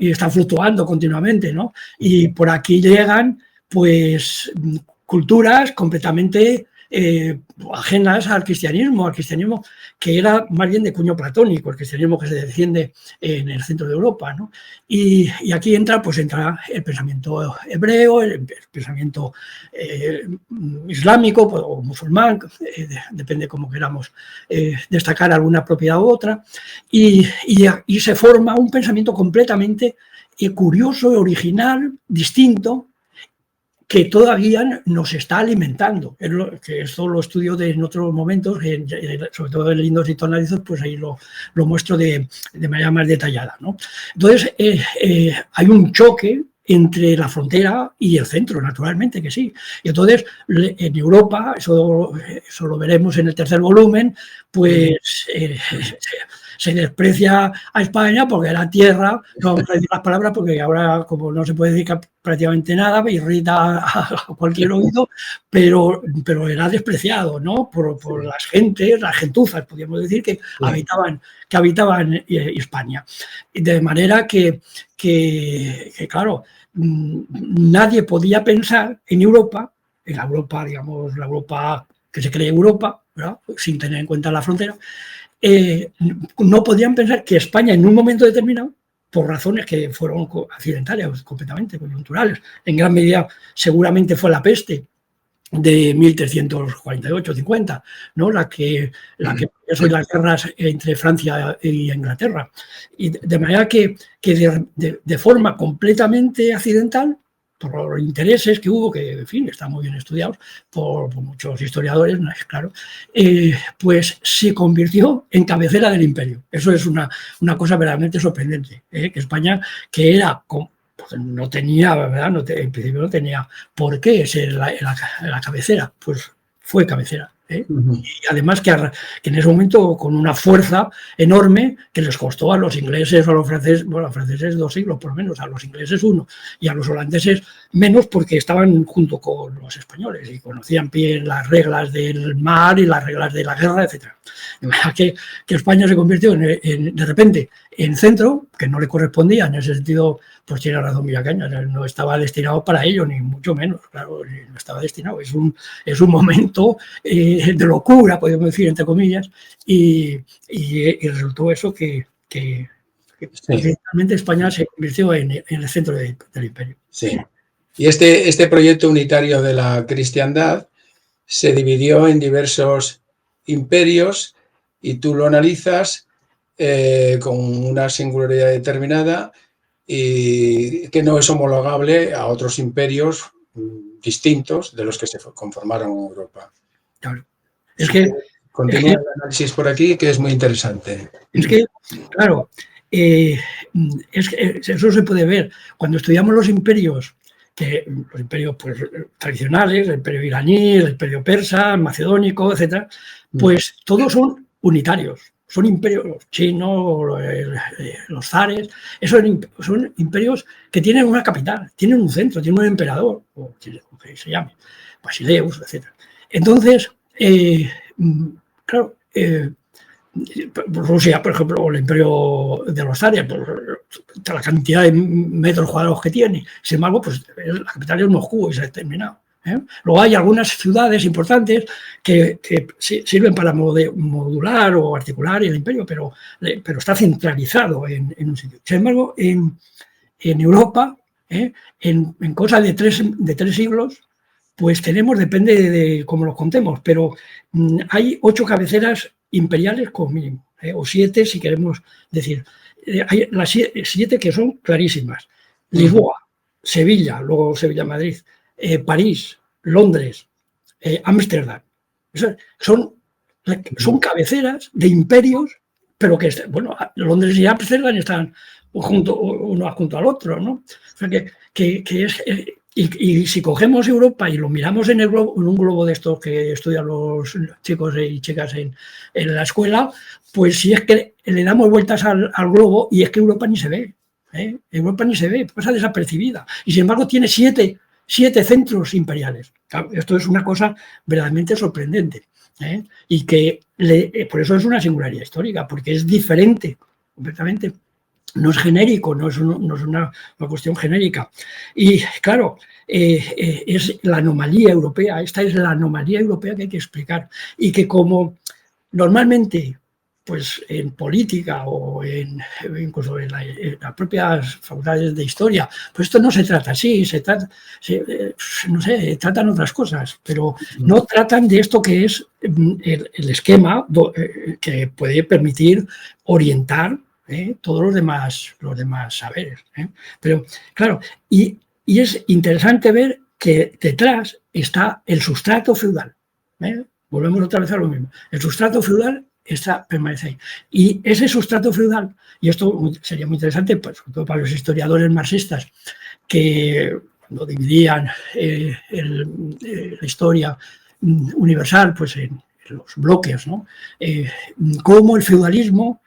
están fluctuando continuamente, ¿no? Y por aquí llegan, pues, culturas completamente ajenas al cristianismo que era más bien de cuño platónico, el cristianismo que se defiende en el centro de Europa, ¿no? Y aquí entra el pensamiento hebreo, el pensamiento islámico o musulmán, depende cómo queramos destacar alguna propiedad u otra, y se forma un pensamiento completamente curioso, original, distinto, que todavía nos está alimentando. Que esto lo estudio en otros momentos, sobre todo en Lindos y Tornadizos, pues ahí lo muestro de manera más detallada, ¿no? Entonces, hay un choque entre la frontera y el centro, naturalmente que sí. Y entonces, en Europa, eso lo veremos en el tercer volumen, pues se desprecia a España porque era tierra, no vamos a decir las palabras porque ahora, como no se puede decir prácticamente nada, me irrita a cualquier oído, pero era despreciado, ¿no?, por las gentes, las gentuzas, podríamos decir, que habitaban Hispania. De manera que claro, nadie podía pensar en Europa, digamos, la Europa que se cree Europa, ¿verdad?, sin tener en cuenta la frontera. No podían pensar que España en un momento determinado, por razones que fueron accidentales, completamente coyunturales, en gran medida seguramente fue la peste de 1348-50, ¿no?, la que son las guerras entre Francia y Inglaterra. Y de manera que de forma completamente accidental, por los intereses que hubo, que en fin están muy bien estudiados por muchos historiadores, claro, pues se convirtió en cabecera del imperio. Eso es una cosa verdaderamente sorprendente, que España, que era, pues no tenía, ¿verdad?, en principio no tenía por qué ser la cabecera, pues fue cabecera. Y además que en ese momento con una fuerza enorme que les costó a los ingleses o a los franceses, bueno, a los franceses 2 siglos por lo menos, a los ingleses 1 y a los holandeses menos, porque estaban junto con los españoles y conocían bien las reglas del mar y las reglas de la guerra, etc. Que España se convirtió de repente en centro, que no le correspondía en ese sentido, pues tiene razón Villacaña, no estaba destinado para ello, ni mucho menos, claro, no estaba destinado, es un momento de locura, podemos decir, entre comillas, y resultó eso que realmente España se convirtió en el centro del imperio. Sí. Y este proyecto unitario de la cristiandad se dividió en diversos imperios y tú lo analizas con una singularidad determinada y que no es homologable a otros imperios distintos de los que se conformaron en Europa. Claro. Es que continúa el análisis por aquí, que es muy interesante. Es que, claro, eso se puede ver. Cuando estudiamos los imperios pues, tradicionales, el imperio iraní, el imperio persa, el macedónico, etc., pues todos son unitarios. Son imperios chinos, los zares, esos son imperios que tienen una capital, tienen un centro, tienen un emperador, o que se llame, Basileus, etc. Entonces, claro, Rusia, por ejemplo, o el imperio de los zares, la cantidad de metros cuadrados que tiene, sin embargo, pues la capital es Moscú y se ha terminado. Luego hay algunas ciudades importantes que sirven para modular o articular el imperio, pero está centralizado en un sitio. Sin embargo, en Europa, en cosa de tres siglos, pues tenemos, depende de cómo lo contemos, pero hay 8 cabeceras imperiales como mínimo, o 7 si queremos decir. Hay las 7 que son clarísimas. Lisboa, Sevilla, luego Sevilla-Madrid, París, Londres, Ámsterdam. Son cabeceras de imperios, pero que, bueno, Londres y Ámsterdam están uno junto al otro, ¿no? O sea que es... Y si cogemos Europa y lo miramos en un globo de estos que estudian los chicos y chicas en la escuela, pues si es que le damos vueltas al globo y es que Europa ni se ve. Europa ni se ve, pasa desapercibida. Y sin embargo tiene 7 centros imperiales. Claro, esto es una cosa verdaderamente sorprendente. Y que por eso es una singularidad histórica, porque es diferente completamente. No es genérico, no es una cuestión genérica. Y claro, es la anomalía europea, esta es la anomalía europea que hay que explicar. Y que como normalmente, pues en política o incluso en las propias facultades de historia, pues esto no se trata así, tratan otras cosas, pero no tratan de esto que es el esquema que puede permitir orientar todos los demás saberes. Pero, claro, y es interesante ver que detrás está el sustrato feudal. Volvemos otra vez a lo mismo. El sustrato feudal permanece ahí. Y ese sustrato feudal, y esto sería muy interesante, pues, sobre todo para los historiadores marxistas, que cuando dividían la historia universal pues en los bloques, ¿no? Cómo el feudalismo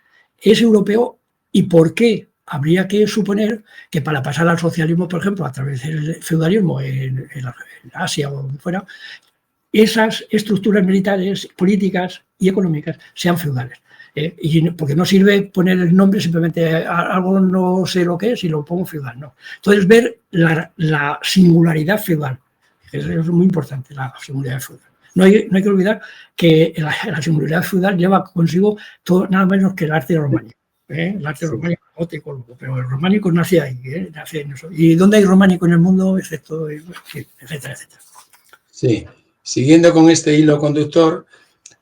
es europeo y por qué habría que suponer que para pasar al socialismo, por ejemplo, a través del feudalismo en Asia o donde fuera, esas estructuras militares, políticas y económicas sean feudales. Y porque no sirve poner el nombre simplemente algo no sé lo que es y lo pongo feudal, no. Entonces ver la singularidad feudal, que es muy importante, la singularidad feudal. No hay que olvidar que la singularidad feudal lleva consigo todo, nada menos que el arte románico. El arte románico gótico, pero el románico nace ahí, nace en eso. ¿Y dónde hay románico en el mundo? Excepto, etcétera, etcétera. Sí, siguiendo con este hilo conductor,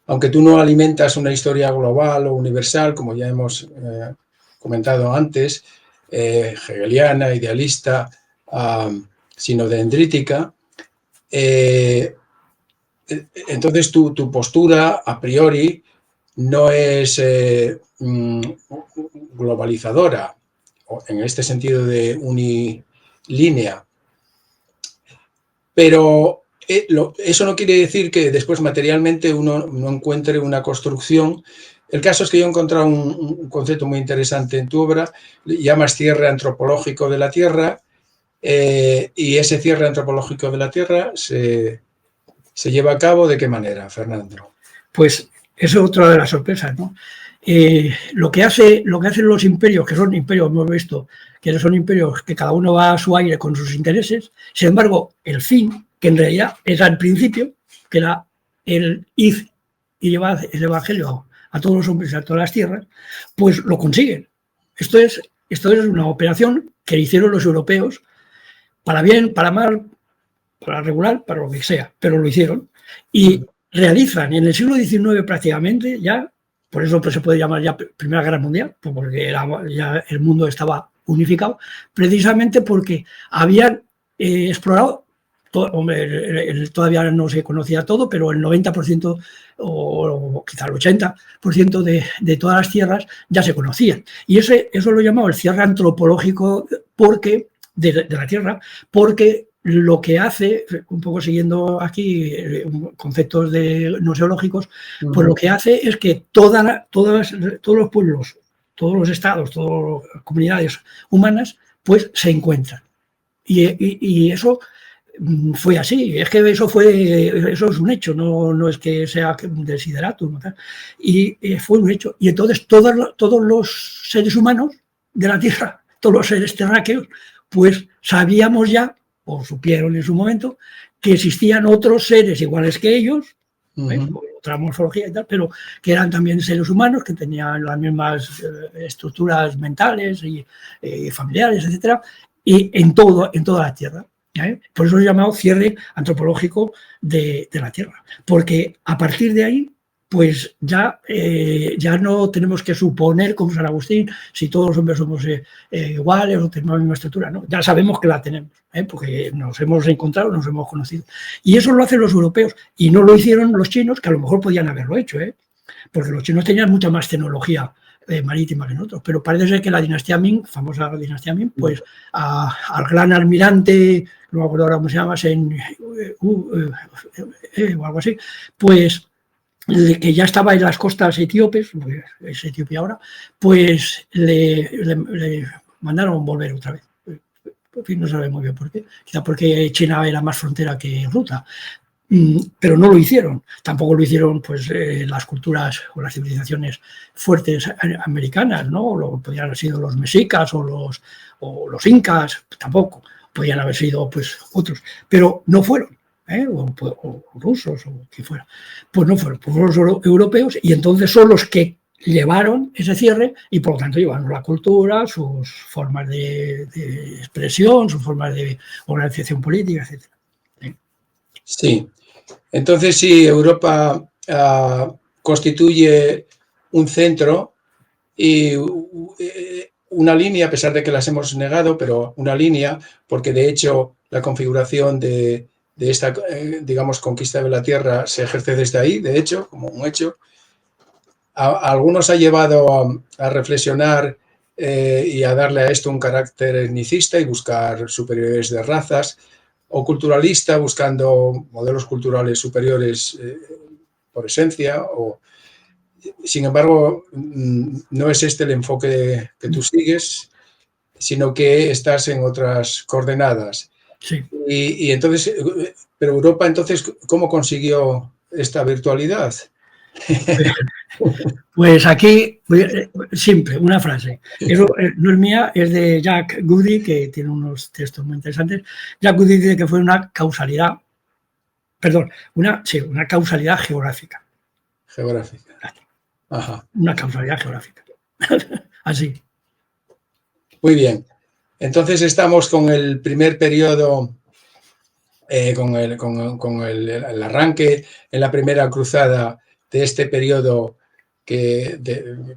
aunque tú no alimentas una historia global o universal, como ya hemos comentado antes, hegeliana, idealista, sino dendrítica, entonces tu postura a priori no es globalizadora, en este sentido de unilínea, pero eso no quiere decir que después materialmente uno no encuentre una construcción. El caso es que yo he encontrado un concepto muy interesante en tu obra, llamas cierre antropológico de la Tierra, y ese cierre antropológico de la Tierra se lleva a cabo ¿de qué manera, Fernando? Pues eso es otra de las sorpresas, ¿no? Lo que hacen los imperios, que son imperios, hemos visto, que son imperios que cada uno va a su aire con sus intereses, sin embargo, el fin, que en realidad era el principio, que era el ir y llevar el evangelio a todos los hombres y a todas las tierras, pues lo consiguen. Esto es una operación que hicieron los europeos, para bien, para mal, para regular, para lo que sea, pero lo hicieron. Y realizan en el siglo XIX prácticamente ya, por eso se puede llamar ya Primera Guerra Mundial, porque ya el mundo estaba unificado, precisamente porque habían explorado, todavía no se conocía todo, pero el 90% o quizá el 80% de todas las tierras ya se conocían. Y eso lo llamaba el cierre antropológico de la Tierra, porque lo que hace, un poco siguiendo aquí conceptos gnoseológicos, pues lo que hace es que todos los pueblos, todos los estados, todas las comunidades humanas, pues se encuentran. Y eso fue así, es que eso es un hecho, no es que sea un desideratum, ¿no? Y fue un hecho. Y entonces todos los seres humanos de la Tierra, todos los seres terráqueos, pues sabíamos ya, o supieron en su momento, que existían otros seres iguales que ellos, otra morfología y tal, pero que eran también seres humanos, que tenían las mismas estructuras mentales y familiares, etcétera, y en toda la Tierra. Por eso lo he llamado cierre antropológico de la Tierra, porque a partir de ahí pues ya no tenemos que suponer, como San Agustín, si todos los hombres somos iguales o tenemos la misma estructura, ¿no? Ya sabemos que la tenemos, porque nos hemos encontrado, nos hemos conocido. Y eso lo hacen los europeos, y no lo hicieron los chinos, que a lo mejor podían haberlo hecho, porque los chinos tenían mucha más tecnología marítima que nosotros, pero parece ser que la dinastía Ming, famosa dinastía Ming, pues al gran almirante, no me acuerdo ahora cómo se llama, o algo así, pues que ya estaba en las costas etíopes, es Etiopía ahora, pues le mandaron volver otra vez. En fin, no sabe muy bien por qué. Quizá porque China era más frontera que ruta. Pero no lo hicieron. Tampoco lo hicieron pues, las culturas o las civilizaciones fuertes americanas, ¿no? Podrían haber sido los mexicas o los incas, tampoco. Podrían haber sido pues, otros, pero no fueron. O rusos o quien fuera, pues no fueron los europeos, y entonces son los que llevaron ese cierre y por lo tanto llevaron la cultura, sus formas de expresión, sus formas de organización política, etc. Sí, entonces sí, Europa constituye un centro y una línea, a pesar de que las hemos negado, pero una línea, porque de hecho la configuración de esta, digamos, conquista de la Tierra se ejerce desde ahí, de hecho, como un hecho. A algunos ha llevado a reflexionar y a darle a esto un carácter etnicista y buscar superiores de razas, o culturalista, buscando modelos culturales superiores por esencia. Sin embargo, no es este el enfoque que tú sigues, sino que estás en otras coordenadas. Sí. Y entonces, pero Europa, entonces, ¿cómo consiguió esta virtualidad? Pues aquí, simple, una frase. Eso no es mía, es de Jack Goody, que tiene unos textos muy interesantes. Jack Goody dice que fue una causalidad geográfica. Geográfica. Ajá. Una causalidad geográfica. Así. Muy bien. Entonces estamos con el primer periodo, con el arranque en la primera cruzada de este periodo que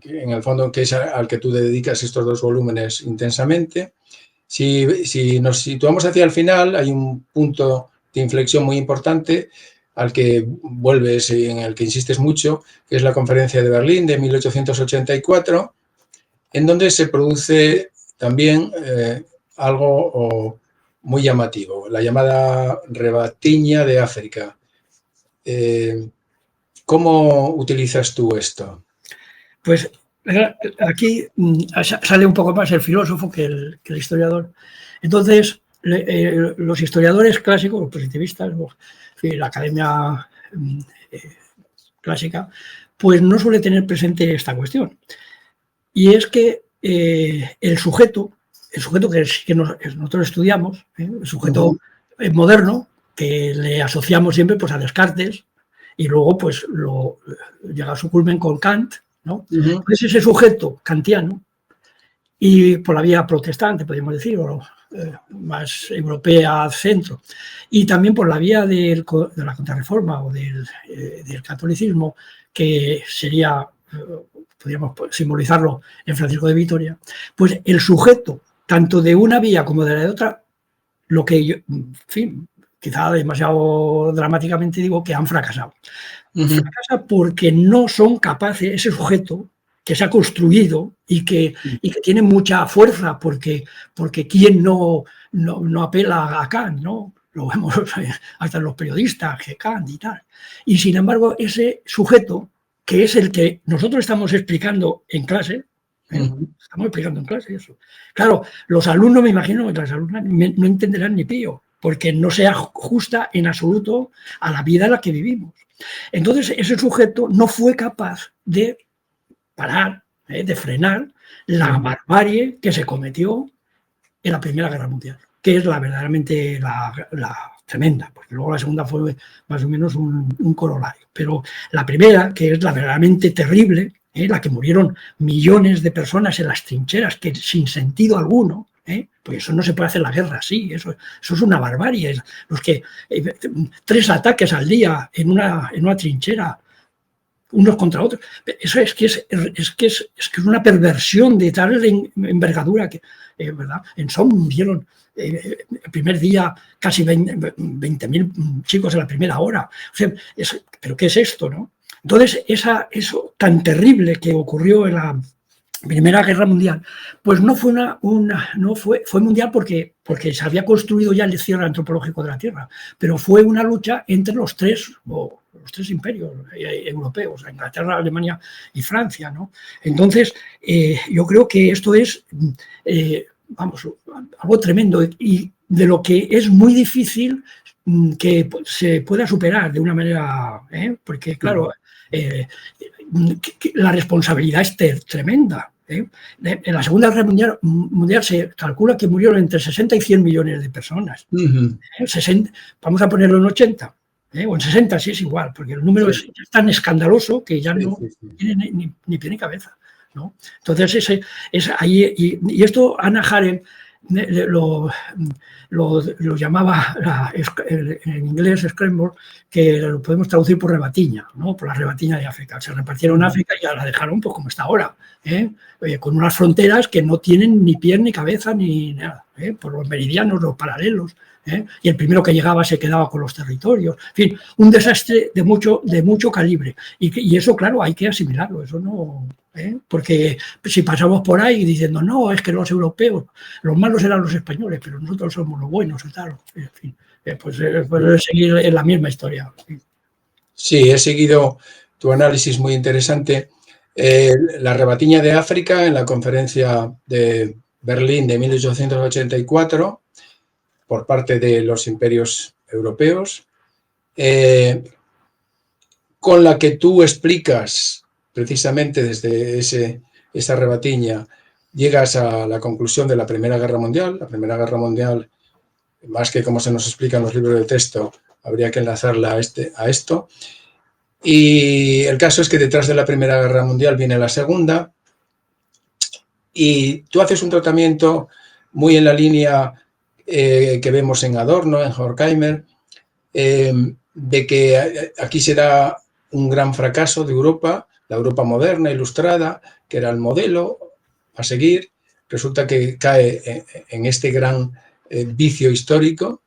en el fondo que es al que tú dedicas estos 2 volúmenes intensamente. Si nos situamos hacia el final, hay un punto de inflexión muy importante al que vuelves y en el que insistes mucho, que es la Conferencia de Berlín de 1884, en donde se produce también algo muy llamativo, la llamada rebatiña de África. ¿Cómo utilizas tú esto? Pues aquí sale un poco más el filósofo que el historiador. Entonces, los historiadores clásicos, los positivistas, la academia clásica, pues no suele tener presente esta cuestión. Y es que el sujeto que nosotros estudiamos, el sujeto moderno, que le asociamos siempre pues, a Descartes, y luego pues llega a su culmen con Kant, ¿no? Pues ese sujeto kantiano, y por la vía protestante, podríamos decir, o más europea, centro, y también por la vía de la contrarreforma o del catolicismo, que sería, podríamos simbolizarlo en Francisco de Vitoria, pues el sujeto, tanto de una vía como de la de otra, lo que yo, en fin, quizá demasiado dramáticamente digo que han fracasado. Fracasa porque no son capaces, ese sujeto que se ha construido y que tiene mucha fuerza, porque ¿quién no apela a Kant, ¿no? Lo vemos hasta los periodistas, que Kant y tal. Y sin embargo, ese sujeto, que es el que nosotros estamos explicando en clase, estamos explicando en clase eso. Claro, los alumnos, me imagino, las alumnas no entenderán ni pío, porque no se ajusta en absoluto a la vida en la que vivimos. Entonces, ese sujeto no fue capaz de parar, de frenar la barbarie que se cometió en la Primera Guerra Mundial, que es verdaderamente la tremenda, porque luego la segunda fue más o menos un corolario. Pero la primera, que es la verdaderamente terrible, la que murieron millones de personas en las trincheras, que sin sentido alguno, porque eso no se puede hacer la guerra así, eso es una barbarie. Los que 3 ataques al día en una trinchera, unos contra otros, eso es que es una perversión de tal envergadura que, ¿verdad? En Somme murieron el primer día casi 20.000 chicos en la primera hora. O sea, ¿pero qué es esto, no? Entonces, eso tan terrible que ocurrió en la Primera Guerra Mundial, pues no fue fue mundial porque se había construido ya el cierre antropológico de la Tierra, pero fue una lucha entre los tres imperios europeos, Inglaterra, Alemania y Francia, ¿no? Entonces, yo creo que esto es, algo tremendo y de lo que es muy difícil que se pueda superar de una manera, porque claro, la responsabilidad es tremenda. En la Segunda Guerra Mundial se calcula que murieron entre 60 y 100 millones de personas. 60, vamos a ponerlo en 80, o en 60, sí es igual, porque el número es tan escandaloso que ya no tiene ni pie ni cabeza, ¿no? Entonces, ahí, y esto Hannah Arendt lo llamaba en inglés Scramble, que lo podemos traducir por rebatiña, ¿no? Por la rebatiña de África. Se repartieron África y ya la dejaron pues, como está ahora, con unas fronteras que no tienen ni pie ni cabeza ni nada, por los meridianos, los paralelos, y el primero que llegaba se quedaba con los territorios. En fin, un desastre de mucho calibre. Y eso, claro, hay que asimilarlo, eso no... Porque si pasamos por ahí diciendo, no, es que los europeos, los malos eran los españoles, pero nosotros somos los buenos y tal, en fin, pues seguir en la misma historia. Sí, he seguido tu análisis muy interesante. La rebatiña de África en la conferencia de Berlín de 1884 por parte de los imperios europeos, con la que tú explicas precisamente desde esa rebatiña llegas a la conclusión de la Primera Guerra Mundial. La Primera Guerra Mundial, más que como se nos explica en los libros de texto, habría que enlazarla a esto. Y el caso es que detrás de la Primera Guerra Mundial viene la Segunda, y tú haces un tratamiento muy en la línea que vemos en Adorno, en Horkheimer, de que aquí será un gran fracaso de Europa, la Europa moderna, ilustrada, que era el modelo a seguir. Resulta que cae en este gran vicio histórico,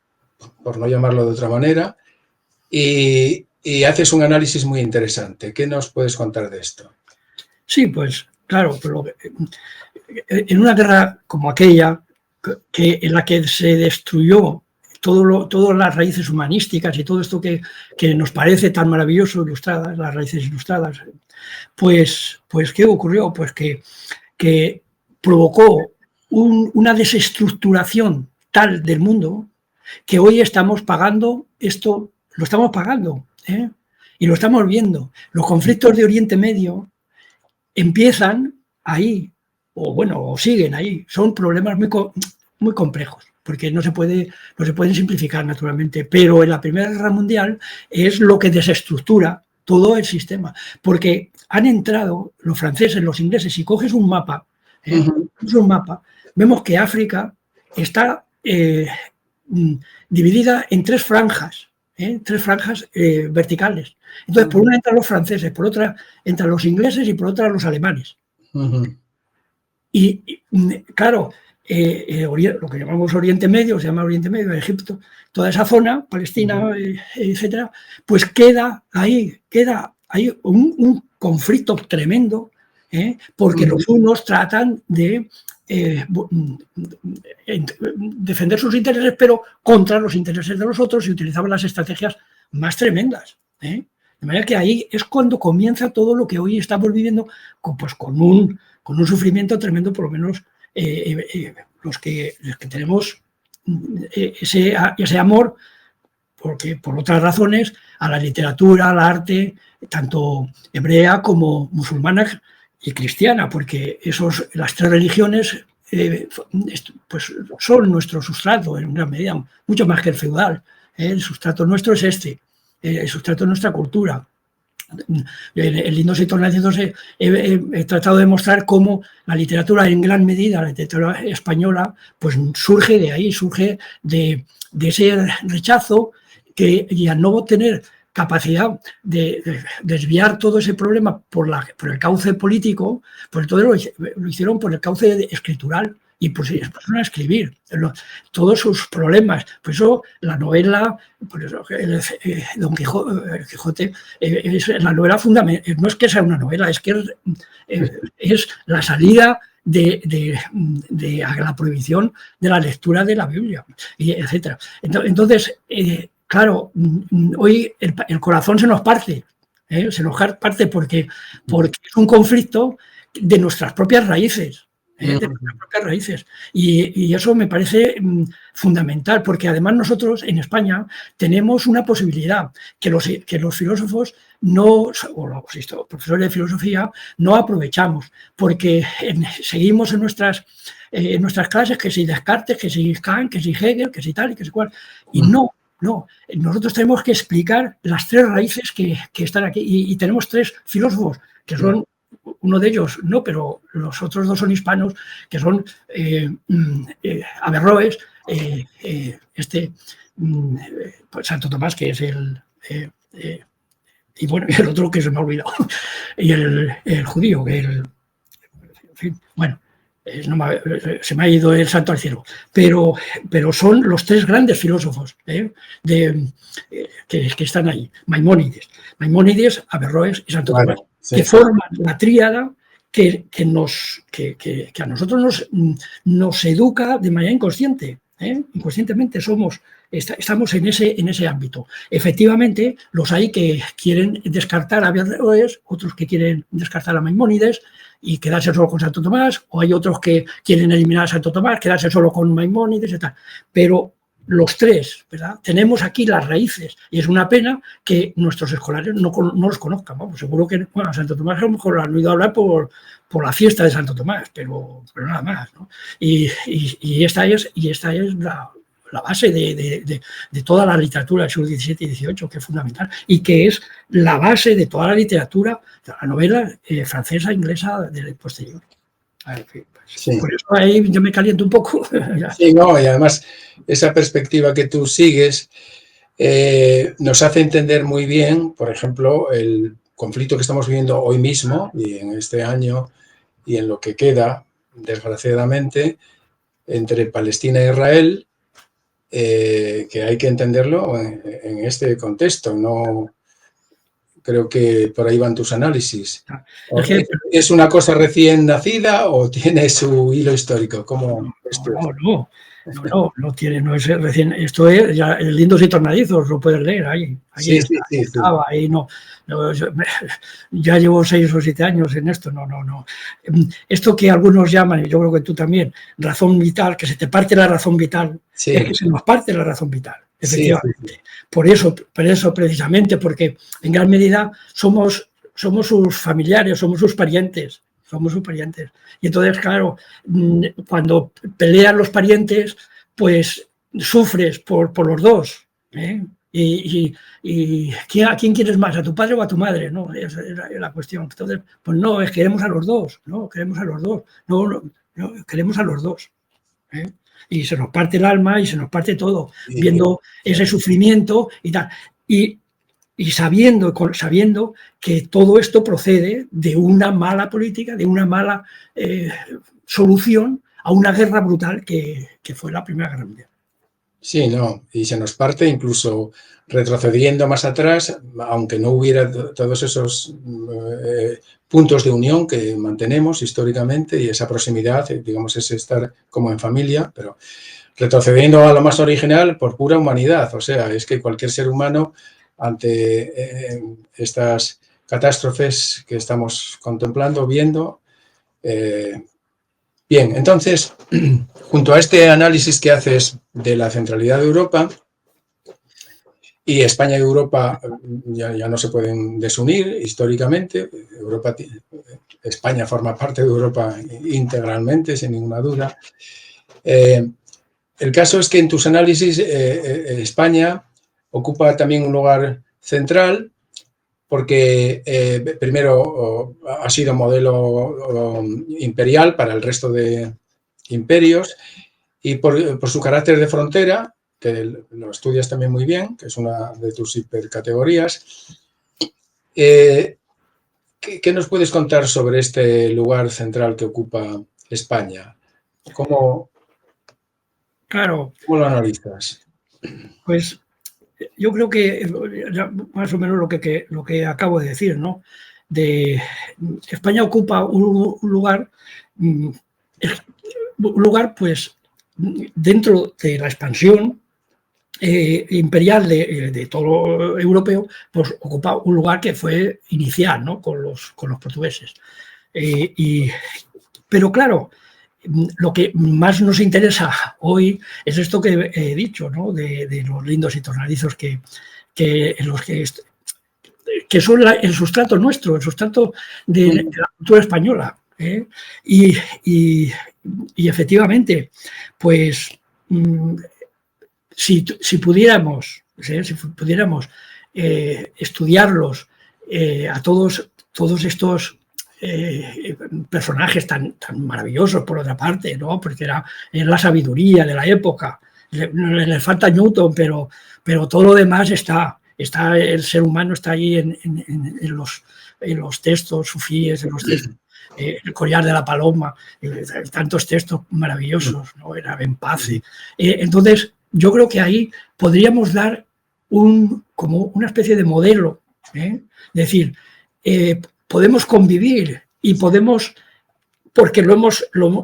por no llamarlo de otra manera, y haces un análisis muy interesante. ¿Qué nos puedes contar de esto? Sí, pues claro, pero en una guerra como aquella, en la que se destruyó todas las raíces humanísticas y todo esto que nos parece tan maravilloso, ilustradas, las raíces ilustradas, pues ¿qué ocurrió? Pues que provocó una desestructuración tal del mundo que hoy estamos pagando esto, lo estamos pagando, ¿eh? Y lo estamos viendo. Los conflictos de Oriente Medio empiezan ahí, o siguen ahí. Son problemas muy complejos, porque no se pueden simplificar naturalmente, pero en la Primera Guerra Mundial es lo que desestructura todo el sistema, porque han entrado los franceses, los ingleses, si coges un mapa, vemos que África está dividida en tres franjas verticales. Entonces, por una entran los franceses, por otra entran los ingleses y por otra los alemanes. Y claro, lo que llamamos Oriente Medio, se llama Oriente Medio, Egipto, toda esa zona, Palestina, etcétera, pues queda ahí un conflicto tremendo, porque los unos tratan de defender sus intereses, pero contra los intereses de los otros, y utilizaban las estrategias más tremendas. De manera que ahí es cuando comienza todo lo que hoy estamos viviendo, pues con un sufrimiento tremendo, por lo menos los que tenemos ese amor, porque por otras razones, a la literatura, al arte, tanto hebrea como musulmana y cristiana, porque las tres religiones pues son nuestro sustrato en gran medida, mucho más que el feudal. El sustrato nuestro es el sustrato de nuestra cultura. En Lindos y Tornacidos he tratado de mostrar cómo la literatura, en gran medida, la literatura española, pues surge de ahí, surge de ese rechazo y al no tener capacidad de desviar todo ese problema por el cauce político, pues todo lo hicieron por el cauce escritural y pues empezaron a escribir todos sus problemas. Por eso la novela, por eso Don Quijote, es la novela fundamental. No es que sea una novela, es que es la salida de la prohibición de la lectura de la Biblia, etc. Entonces, claro, hoy el corazón se nos parte, porque es un conflicto de nuestras propias raíces. Y eso me parece fundamental, porque además nosotros en España tenemos una posibilidad que los filósofos o los profesores de filosofía no aprovechamos, porque seguimos en nuestras clases que si Descartes, que si Kant, que si Hegel, que si tal y que si cual, y no, nosotros tenemos que explicar las tres raíces que están aquí, y tenemos tres filósofos que son, uno de ellos no, pero los otros dos son hispanos, que son Averroes, pues Santo Tomás, que es y bueno, el otro que se me ha olvidado, y el judío, en fin, bueno, se me ha ido el santo al cielo, pero son los tres grandes filósofos que están ahí, Maimónides, Averroes y Santo Tomás, que forman la tríada que a nosotros nos educa de manera inconsciente. Inconscientemente estamos en ese ámbito. Efectivamente, los hay que quieren descartar a Averroes, otros que quieren descartar a Maimónides y quedarse solo con Santo Tomás, o hay otros que quieren eliminar a Santo Tomás, quedarse solo con Maimónides y tal. Pero los tres, ¿verdad? Tenemos aquí las raíces, y es una pena que nuestros escolares no los conozcan. Vamos, seguro que a Santo Tomás a lo mejor lo han oído hablar por la fiesta de Santo Tomás, pero nada más, ¿no? Y esta es la base de toda la literatura del siglo XVII y XVIII, que es fundamental, y que es la base de toda la literatura, de la novela francesa, inglesa del posterior. Sí. Por eso ahí yo me caliento un poco. Sí, no, y además esa perspectiva que tú sigues nos hace entender muy bien, por ejemplo, el conflicto que estamos viviendo hoy mismo y en este año y en lo que queda, desgraciadamente, entre Palestina e Israel, que hay que entenderlo en este contexto. No creo que por ahí van tus análisis. Es que, ¿Es una cosa recién nacida o tiene su hilo histórico? ¿Cómo esto es? No tiene, no es recién, esto es ya el Lindos y Tornadizos, lo puedes leer ahí Sí, está, sí. ahí ya llevo 6 o 7 años en esto, no. Esto que algunos llaman, y yo creo que tú también, razón vital, que se te parte la razón vital, sí. Es que se nos parte la razón vital, efectivamente. Sí. Por eso precisamente, porque en gran medida somos sus familiares, somos sus parientes. Y entonces, claro, cuando pelean los parientes, pues sufres por los dos. ¿Y a quién quieres más? ¿A tu padre o a tu madre? No, esa es la cuestión. Entonces, pues no, queremos a los dos. No, queremos a los dos. No, queremos a los dos. Y se nos parte el alma y se nos parte todo, viendo ese sufrimiento y tal. Y sabiendo que todo esto procede de una mala política, de una mala solución a una guerra brutal que fue la Primera Guerra Mundial. Sí, no, y se nos parte incluso retrocediendo más atrás, aunque no hubiera todos esos puntos de unión que mantenemos históricamente y esa proximidad, digamos, ese estar como en familia, pero retrocediendo a lo más original por pura humanidad. O sea, es que cualquier ser humano ante estas catástrofes que estamos contemplando, viendo. Bien, entonces, junto a este análisis que haces de la centralidad de Europa, y España y Europa ya no se pueden desunir históricamente, España forma parte de Europa integralmente, sin ninguna duda. El caso es que en tus análisis España ocupa también un lugar central porque primero ha sido modelo imperial para el resto de imperios y por su carácter de frontera, que lo estudias también muy bien, que es una de tus hipercategorías. ¿Qué nos puedes contar sobre este lugar central que ocupa España? ¿Cómo lo analizas? Pues yo creo que más o menos lo que acabo de decir, ¿no? España ocupa un lugar pues dentro de la expansión imperial de todo europeo, pues ocupa un lugar que fue inicial, ¿no? con los portugueses. Pero claro, lo que más nos interesa hoy es esto que he dicho, ¿no? de los lindos y tornadizos que son el sustrato nuestro, el sustrato de la cultura española. Y efectivamente, pues si pudiéramos estudiarlos a todos estos personajes tan maravillosos, por otra parte, ¿no? Porque era la sabiduría de la época. Le falta Newton, pero todo lo demás está el ser humano está ahí en los textos sufíes, en los textos, el collar de la paloma, tantos textos maravillosos, ¿no? Era Ben Pace. Entonces, yo creo que ahí podríamos dar como una especie de modelo, es decir, podemos convivir y podemos, porque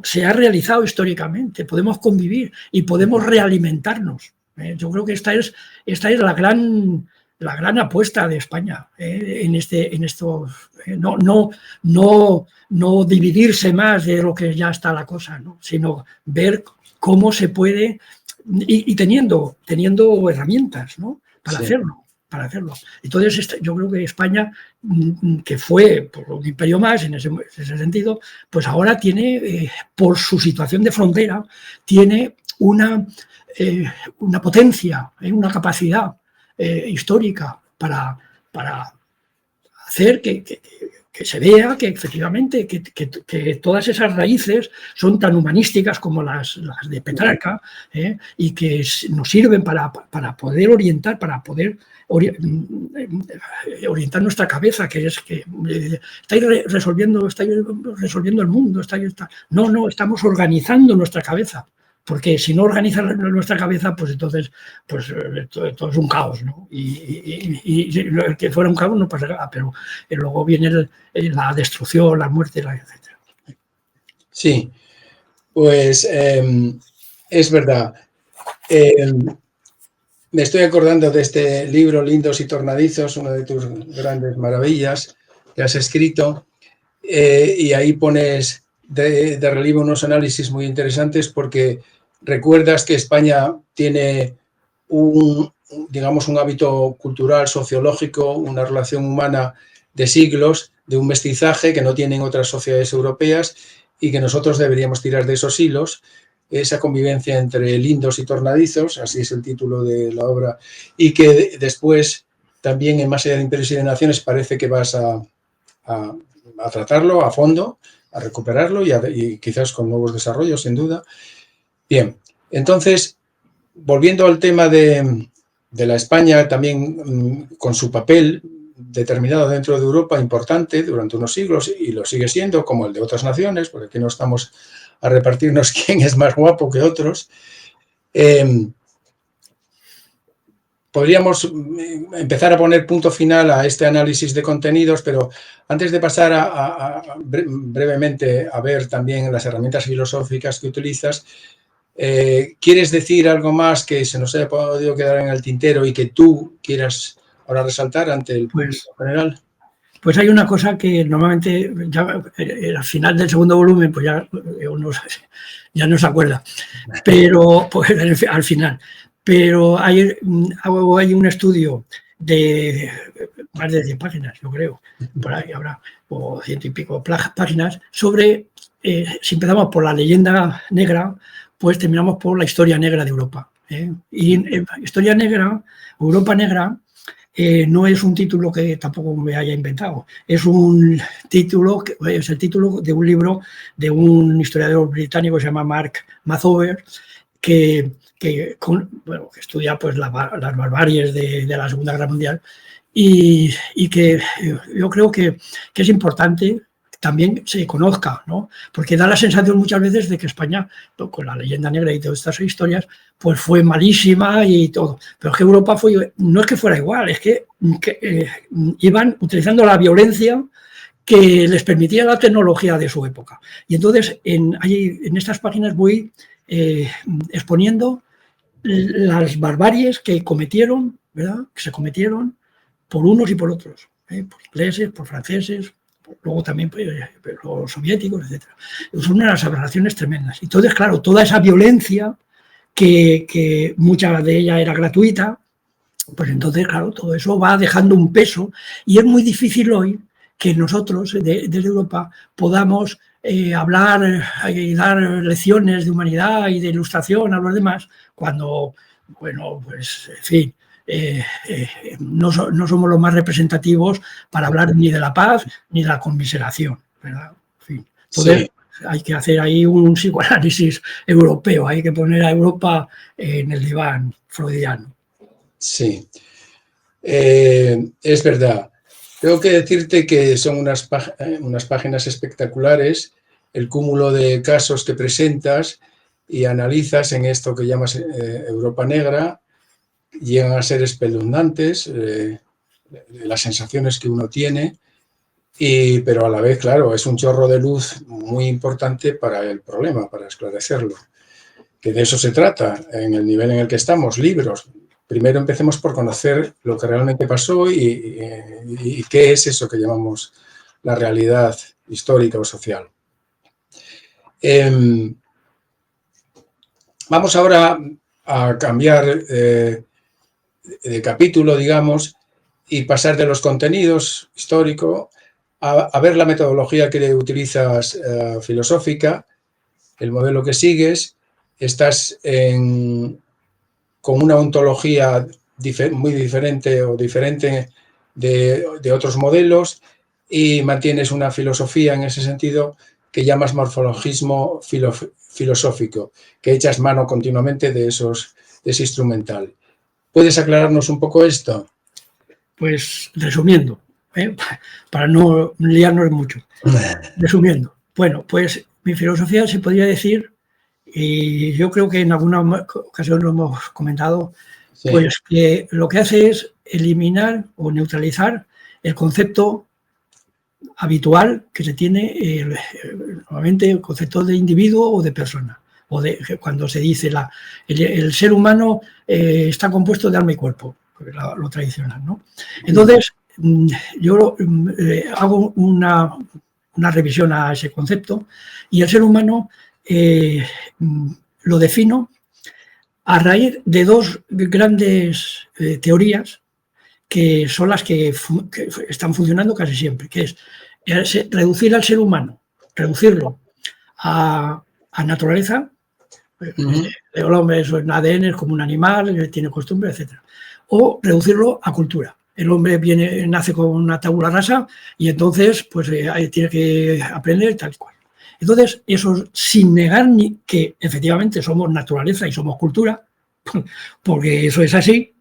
se ha realizado históricamente, podemos convivir y podemos realimentanos. Yo creo que esta es la gran apuesta de España en esto. No dividirse más de lo que ya está la cosa, ¿no? Sino ver cómo se puede, y teniendo herramientas, ¿no? Para hacerlo. Entonces, yo creo que España, que fue por un imperio más en ese sentido, pues ahora tiene, por su situación de frontera, tiene una potencia, una capacidad histórica para hacer que se vea que efectivamente que todas esas raíces son tan humanísticas como las de Petrarca, y que nos sirven para poder orientar, orientar nuestra cabeza, que es que estáis resolviendo el mundo. No, estamos organizando nuestra cabeza porque si no organiza nuestra cabeza, pues entonces pues, todo es un caos, ¿no? Y que fuera un caos no pasa nada, pero luego viene la destrucción, la muerte, etcétera. Sí, pues es verdad. Me estoy acordando de este libro, Lindos y Tornadizos, una de tus grandes maravillas que has escrito, y ahí pones de relieve unos análisis muy interesantes porque recuerdas que España tiene digamos, un hábito cultural, sociológico, una relación humana de siglos, de un mestizaje que no tienen otras sociedades europeas y que nosotros deberíamos tirar de esos hilos. Esa convivencia entre lindos y tornadizos, así es el título de la obra, y que después también en Más allá de imperios y de naciones parece que vas a tratarlo a fondo, a recuperarlo y quizás con nuevos desarrollos, sin duda. Bien, entonces, volviendo al tema de la España, también con su papel determinado dentro de Europa, importante durante unos siglos, y lo sigue siendo, como el de otras naciones, porque aquí no estamos a repartirnos quién es más guapo que otros. Podríamos empezar a poner punto final a este análisis de contenidos, pero antes de pasar brevemente a ver también las herramientas filosóficas que utilizas, ¿quieres decir algo más que se nos haya podido quedar en el tintero y que tú quieras ahora resaltar ante el público general? Pues hay una cosa que normalmente ya al final del segundo volumen pues ya uno ya no se acuerda, pero pues, al final. Pero hay un estudio de más de 100 páginas, yo creo, por ahí habrá, o 100 y pico páginas, sobre, si empezamos por la leyenda negra, pues terminamos por la historia negra de Europa. Y historia negra, Europa negra, no es un título que tampoco me haya inventado, es el título de un libro de un historiador británico que se llama Mark Mathover, que estudia pues, las barbaries de la Segunda Guerra Mundial y que yo creo que es importante también se conozca, ¿no? Porque da la sensación muchas veces de que España, con la leyenda negra y todas estas historias, pues fue malísima y todo. Pero es que Europa no es que fuera igual, es que iban utilizando la violencia que les permitía la tecnología de su época. Y entonces en estas páginas voy exponiendo las barbaries que cometieron, ¿verdad? Que se cometieron por unos y por otros, por ingleses, por franceses, luego también los soviéticos, etc. Son unas aberraciones tremendas. Entonces, claro, toda esa violencia, que mucha de ella era gratuita, pues entonces, claro, todo eso va dejando un peso y es muy difícil hoy que nosotros, desde Europa, podamos hablar y dar lecciones de humanidad y de ilustración a los demás, cuando, bueno, pues, en fin, no somos los más representativos para hablar ni de la paz ni de la conmiseración, ¿verdad? En fin, entonces, sí, hay que hacer ahí un psicoanálisis europeo, hay que poner a Europa en el diván freudiano. Sí, es verdad. Tengo que decirte que son unas páginas espectaculares, el cúmulo de casos que presentas y analizas en esto que llamas Europa Negra. Llegan a ser espeluznantes las sensaciones que uno tiene, pero a la vez, claro, es un chorro de luz muy importante para el problema, para esclarecerlo. Que de eso se trata, en el nivel en el que estamos, libros. Primero empecemos por conocer lo que realmente pasó y qué es eso que llamamos la realidad histórica o social. Vamos ahora a cambiar de capítulo, digamos, y pasar de los contenidos históricos a ver la metodología que utilizas filosófica, el modelo que sigues. Estás con una ontología muy diferente o diferente de otros modelos y mantienes una filosofía en ese sentido que llamas morfologismo filosófico, que echas mano continuamente de ese instrumental. ¿Puedes aclararnos un poco esto? Pues resumiendo, para no liarnos mucho. Resumiendo, bueno, pues mi filosofía se podría decir y yo creo que en alguna ocasión lo hemos comentado, Sí. pues que lo que hace es eliminar o neutralizar el concepto habitual que se tiene normalmente, el concepto de individuo o de persona, o de cuando se dice el ser humano está compuesto de alma y cuerpo, lo tradicional, ¿no? Entonces, yo hago una revisión a ese concepto y el ser humano lo defino a raíz de dos grandes teorías que son las que están funcionando casi siempre, que es reducir al ser humano, reducirlo a naturaleza. El hombre es un ADN, es como un animal, tiene costumbres, etc. O reducirlo a cultura. El hombre nace con una tabula rasa y entonces pues tiene que aprender tal y cual. Entonces, eso sin negar ni que efectivamente somos naturaleza y somos cultura, porque eso es así,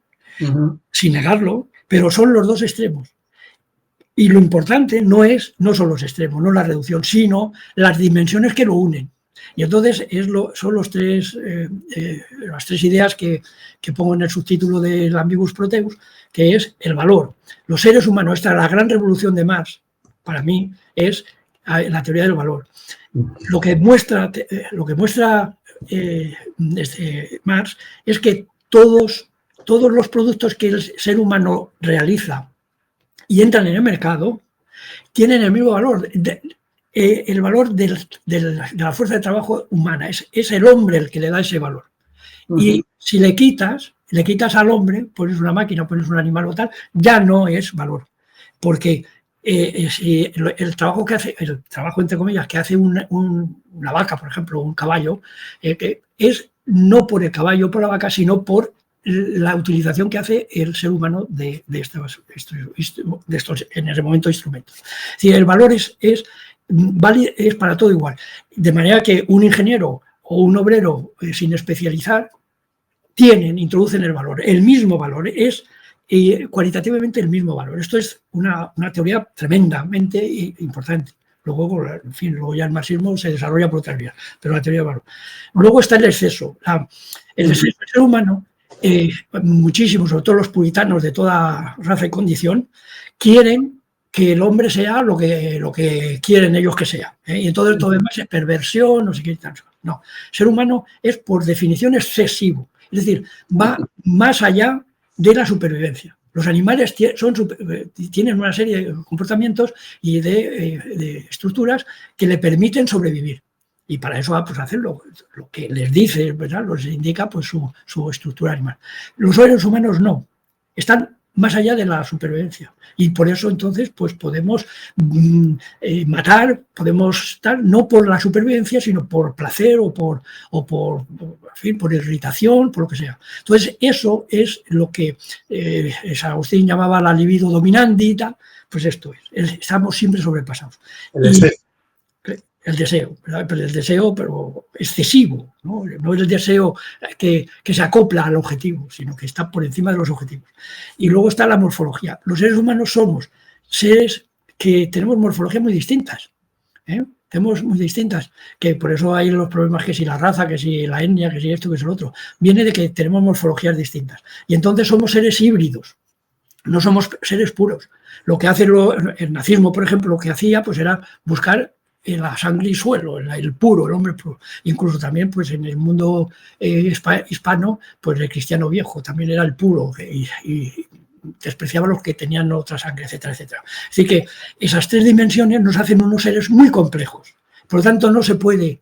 sin negarlo, pero son los dos extremos. Y lo importante no son los extremos, no la reducción, sino las dimensiones que lo unen. Y entonces son las tres ideas que pongo en el subtítulo del Ambiguus Proteus, que es el valor. Los seres humanos, esta es la gran revolución de Marx, para mí, es la teoría del valor. Lo que muestra Marx es que todos los productos que el ser humano realiza y entran en el mercado tienen el mismo valor. El valor de la fuerza de trabajo humana. Es el hombre el que le da ese valor. Y si le quitas al hombre, pones una máquina, pones un animal o tal, ya no es valor. Porque si el trabajo que hace, el trabajo entre comillas, que hace una vaca, por ejemplo, un caballo, es no por el caballo o por la vaca, sino por la utilización que hace el ser humano de estos en ese momento instrumentos. Es decir, el valor es para todo igual. De manera que un ingeniero o un obrero sin especializar introducen el valor. El mismo valor es cualitativamente el mismo valor. Esto es una teoría tremendamente importante. Luego, en fin, luego ya el marxismo se desarrolla por otras vías, pero la teoría del valor. Luego está el exceso. El exceso del ser humano, muchísimos, sobre todo los puritanos de toda raza y condición, quieren que el hombre sea lo que quieren ellos que sea. Y entonces todo demás es perversión, no sé qué tal. No, el ser humano es por definición excesivo. Es decir, va más allá de la supervivencia. Los animales tienen una serie de comportamientos y de estructuras que le permiten sobrevivir. Y para eso pues, hacen lo que les dice, ¿verdad? Les indica pues, su estructura animal. Los seres humanos no. Están más allá de la supervivencia. Y por eso entonces pues podemos matar, podemos estar no por la supervivencia, sino por placer o por irritación, por lo que sea. Entonces eso es lo que San Agustín llamaba la libido dominandi y tal, pues esto es. Estamos siempre sobrepasados. El deseo, ¿verdad? Pero el deseo pero excesivo, ¿no? No es el deseo que se acopla al objetivo, sino que está por encima de los objetivos. Y luego está la morfología. Los seres humanos somos seres que tenemos morfologías muy distintas. Tenemos muy distintas, que por eso hay los problemas que si la raza, que si la etnia, que si esto, que si lo otro. Viene de que tenemos morfologías distintas. Y entonces somos seres híbridos. No somos seres puros. Lo que hace el nazismo, por ejemplo, lo que hacía pues era buscar la sangre y suelo, el puro, el hombre puro. Incluso también pues en el mundo hispano, pues el cristiano viejo también era el puro y despreciaba a los que tenían otra sangre, etcétera, etcétera. Así que esas tres dimensiones nos hacen unos seres muy complejos. Por lo tanto, no se puede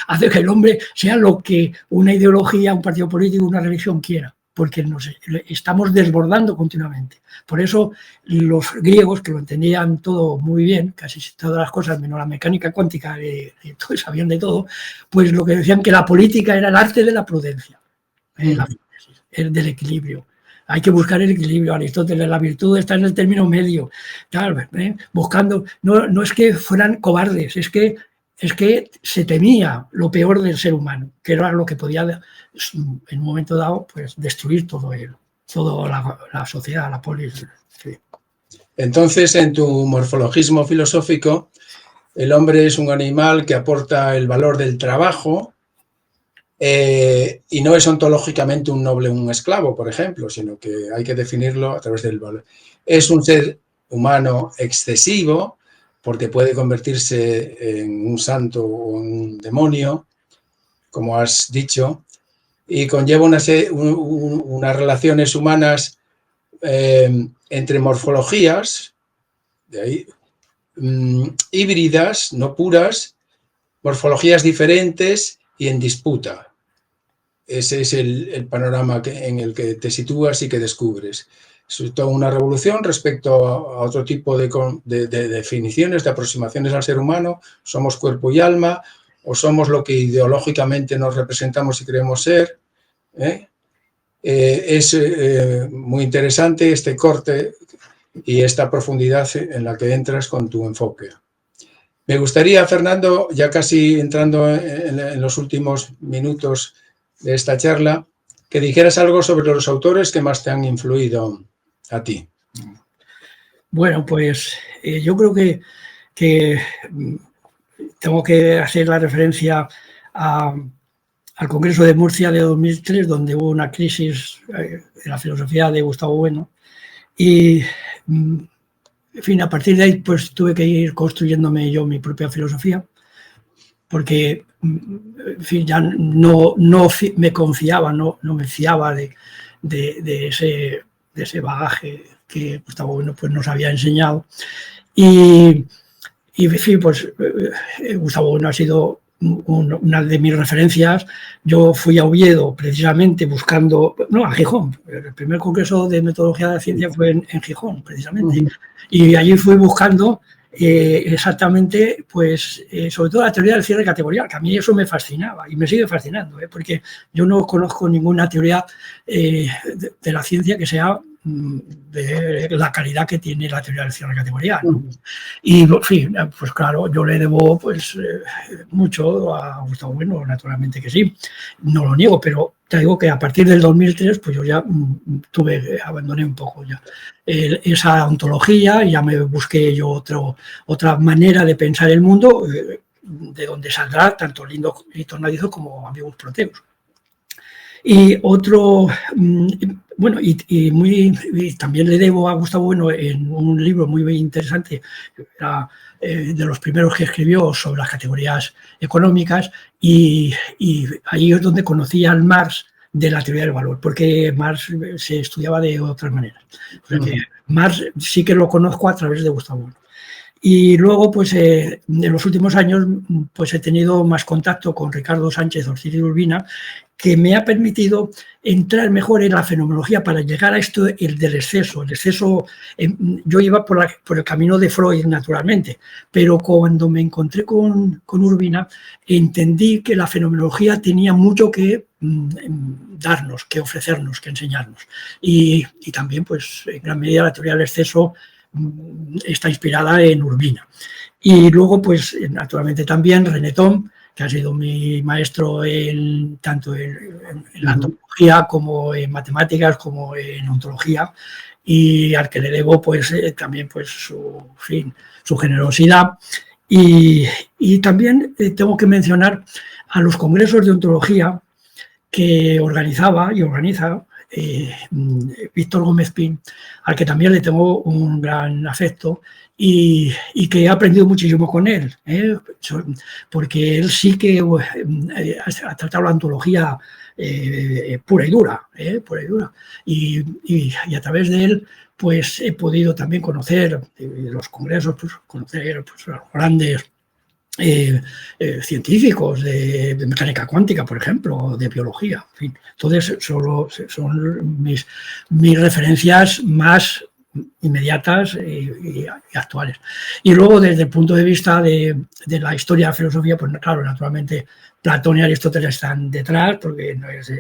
hacer que el hombre sea lo que una ideología, un partido político, una religión quiera, porque nos estamos desbordando continuamente. Por eso los griegos, que lo entendían todo muy bien, casi todas las cosas, menos la mecánica cuántica, sabían de todo, pues lo que decían que la política era el arte de la prudencia, el del equilibrio. Hay que buscar el equilibrio. Aristóteles, la virtud está en el término medio, tal, buscando, no es que fueran cobardes, es que se temía lo peor del ser humano, que era lo que podía en un momento dado pues destruir toda la sociedad, la polis. Sí. Entonces, en tu morfologismo filosófico, el hombre es un animal que aporta el valor del trabajo, y no es ontológicamente un noble o un esclavo, por ejemplo, sino que hay que definirlo a través del valor. Es un ser humano excesivo, porque puede convertirse en un santo o en un demonio, como has dicho, y conlleva unas relaciones humanas entre morfologías, de ahí, híbridas, no puras, morfologías diferentes y en disputa. Ese es el panorama en el que te sitúas y que descubres. Es toda una revolución respecto a otro tipo de definiciones, de aproximaciones al ser humano. Somos cuerpo y alma, o somos lo que ideológicamente nos representamos y creemos ser. Es muy interesante este corte y esta profundidad en la que entras con tu enfoque. Me gustaría, Fernando, ya casi entrando en los últimos minutos de esta charla, que dijeras algo sobre los autores que más te han influido a ti. Bueno, pues yo creo que tengo que hacer la referencia al Congreso de Murcia de 2003, donde hubo una crisis de la filosofía de Gustavo Bueno. Y, en fin, a partir de ahí pues tuve que ir construyéndome yo mi propia filosofía, porque, en fin, ya no me confiaba, no me fiaba de ese bagaje que Gustavo Bueno pues nos había enseñado. Y en fin, pues Gustavo Bueno ha sido una de mis referencias. Yo fui a Oviedo precisamente buscando, no, a Gijón. El primer congreso de metodología de la ciencia fue en Gijón, precisamente. Y allí fui buscando exactamente, pues, sobre todo la teoría del cierre categorial, que a mí eso me fascinaba y me sigue fascinando, porque yo no conozco ninguna teoría de la ciencia que sea de la calidad que tiene la teoría del cierre categorial, ¿no? Y, en fin, pues claro, yo le debo pues mucho a Gustavo Bueno, naturalmente que sí, no lo niego, pero te digo que a partir del 2003 pues yo ya abandoné un poco ya esa ontología y ya me busqué yo otra manera de pensar el mundo, de donde saldrá tanto Lito Nadizo como Amigos Proteus. Y otro, bueno, y también le debo a Gustavo Bueno en un libro muy interesante, era de los primeros que escribió sobre las categorías económicas, y ahí es donde conocí al Marx de la teoría del valor, porque Marx se estudiaba de otras maneras. O sea que Marx sí que lo conozco a través de Gustavo Bueno. Y luego, pues, en los últimos años, pues he tenido más contacto con Ricardo Sánchez Ortiz de Urbina, que me ha permitido entrar mejor en la fenomenología para llegar a esto del exceso. El exceso, yo iba por el camino de Freud, naturalmente, pero cuando me encontré con Urbina, entendí que la fenomenología tenía mucho que darnos, que ofrecernos, que enseñarnos. Y también, pues, en gran medida, la teoría del exceso está inspirada en Urbina. Y luego, pues, naturalmente también René Thom, que ha sido mi maestro tanto en la antropología como en matemáticas, como en ontología, y al que le debo pues también pues su generosidad. Y también tengo que mencionar a los congresos de ontología que organizaba y organiza Víctor Gómez Pin, al que también le tengo un gran afecto y que he aprendido muchísimo con él, porque él sí que ha tratado la ontología pura y dura, y a través de él pues he podido también conocer los congresos, pues, conocer pues, los grandes científicos de mecánica cuántica, por ejemplo, de biología. En fin, entonces, son mis referencias más inmediatas y actuales. Y luego, desde el punto de vista de la historia de la filosofía, pues claro, naturalmente Platón y Aristóteles están detrás, porque no es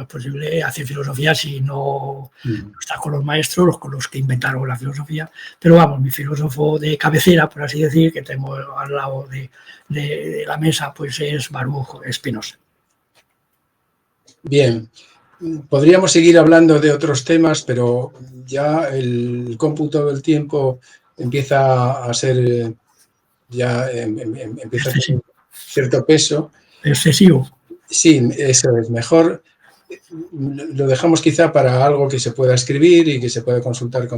posible hacer filosofía si no estás con los maestros, con los que inventaron la filosofía. Pero vamos, mi filósofo de cabecera, por así decir, que tengo al lado de la mesa, pues es Baruch Spinoza. Bien, podríamos seguir hablando de otros temas, pero ya el cómputo del tiempo empieza a ser, ya empieza a tener cierto peso. Excesivo. Sí, eso es mejor. Lo dejamos quizá para algo que se pueda escribir y que se pueda consultar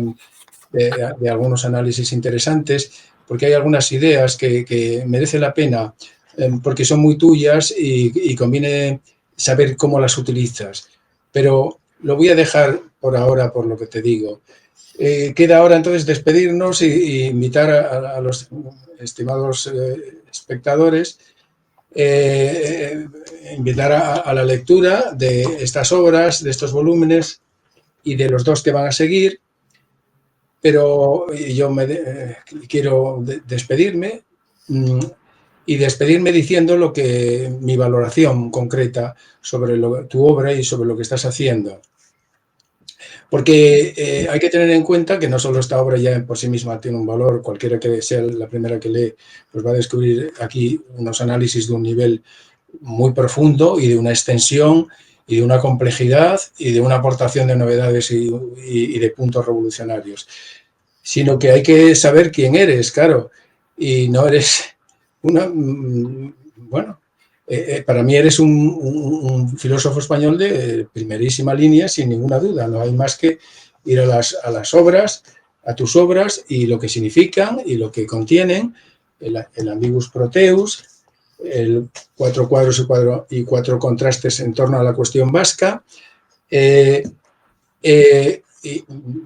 de algunos análisis interesantes, porque hay algunas ideas que merece la pena, porque son muy tuyas y conviene saber cómo las utilizas. Pero lo voy a dejar por ahora, por lo que te digo. Queda ahora entonces despedirnos y invitar a los estimados espectadores, invitar a la lectura de estas obras, de estos volúmenes y de los 2 que van a seguir. Pero yo quiero despedirme y despedirme diciendo mi valoración concreta sobre tu obra y sobre lo que estás haciendo. Porque hay que tener en cuenta que no solo esta obra ya por sí misma tiene un valor, cualquiera que sea la primera que lee, pues va a descubrir aquí unos análisis de un nivel muy profundo y de una extensión y de una complejidad y de una aportación de novedades y de puntos revolucionarios. Sino que hay que saber quién eres, claro, y no eres para mí eres un filósofo español de primerísima línea, sin ninguna duda. No hay más que ir a las obras, a tus obras y lo que significan y lo que contienen, el Ambiguus Proteus, el 4 cuadros y 4 contrastes en torno a la cuestión vasca. Y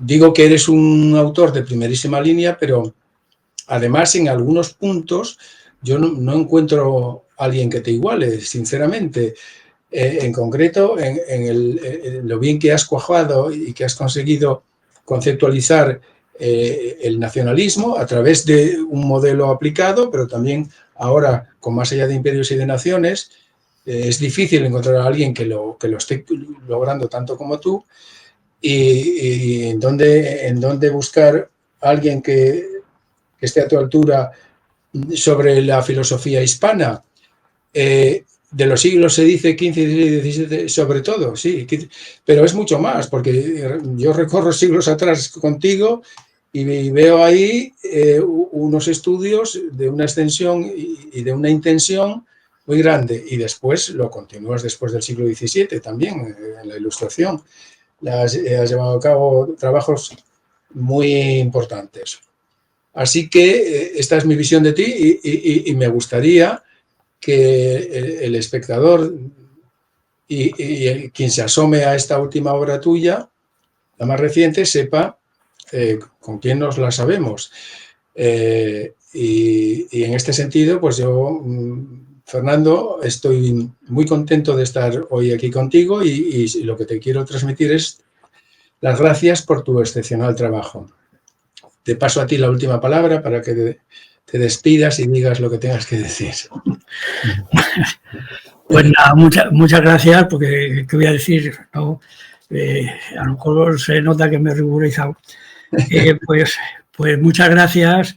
digo que eres un autor de primerísima línea, pero además en algunos puntos yo no encuentro a alguien que te iguale, sinceramente. En concreto, en lo bien que has cuajado y que has conseguido conceptualizar el nacionalismo a través de un modelo aplicado, pero también ahora, con Más allá de imperios y de naciones, es difícil encontrar a alguien que lo esté logrando tanto como tú. Y en dónde buscar a alguien que esté a tu altura sobre la filosofía hispana. De los siglos se dice 15, 16, 17, sobre todo, sí, pero es mucho más, porque yo recorro siglos atrás contigo y veo ahí unos estudios de una extensión y de una intención muy grande, y después lo continúas después del siglo XVII también, en la Ilustración. Has llevado a cabo trabajos muy importantes. Así que esta es mi visión de ti y me gustaría que el espectador y quien se asome a esta última obra tuya, la más reciente, sepa con quién nos la sabemos. Y en este sentido, pues yo, Fernando, estoy muy contento de estar hoy aquí contigo y lo que te quiero transmitir es las gracias por tu excepcional trabajo. Te paso a ti la última palabra para que te despidas y digas lo que tengas que decir. Pues nada, muchas gracias, porque ¿qué voy a decir? ¿No? A lo mejor se nota que me he ruborizado. Pues muchas gracias.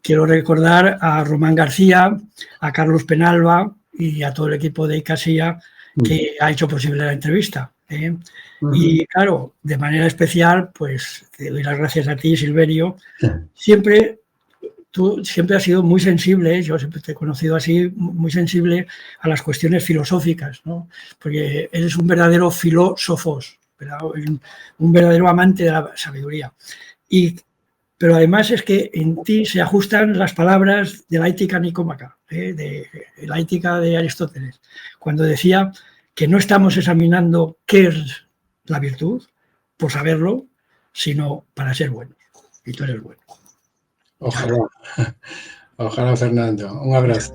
Quiero recordar a Román García, a Carlos Penalba y a todo el equipo de Icasía que ha hecho posible la entrevista. Y claro, de manera especial, pues te doy las gracias a ti, Silverio. Tú siempre has sido muy sensible, yo siempre te he conocido así, muy sensible a las cuestiones filosóficas, ¿no? Porque eres un verdadero filósofos, un verdadero amante de la sabiduría. Pero además es que en ti se ajustan las palabras de la ética nicómaca, de la ética de Aristóteles, cuando decía que no estamos examinando qué es la virtud por saberlo, sino para ser buenos. Y tú eres bueno. Ojalá, Fernando. Un abrazo.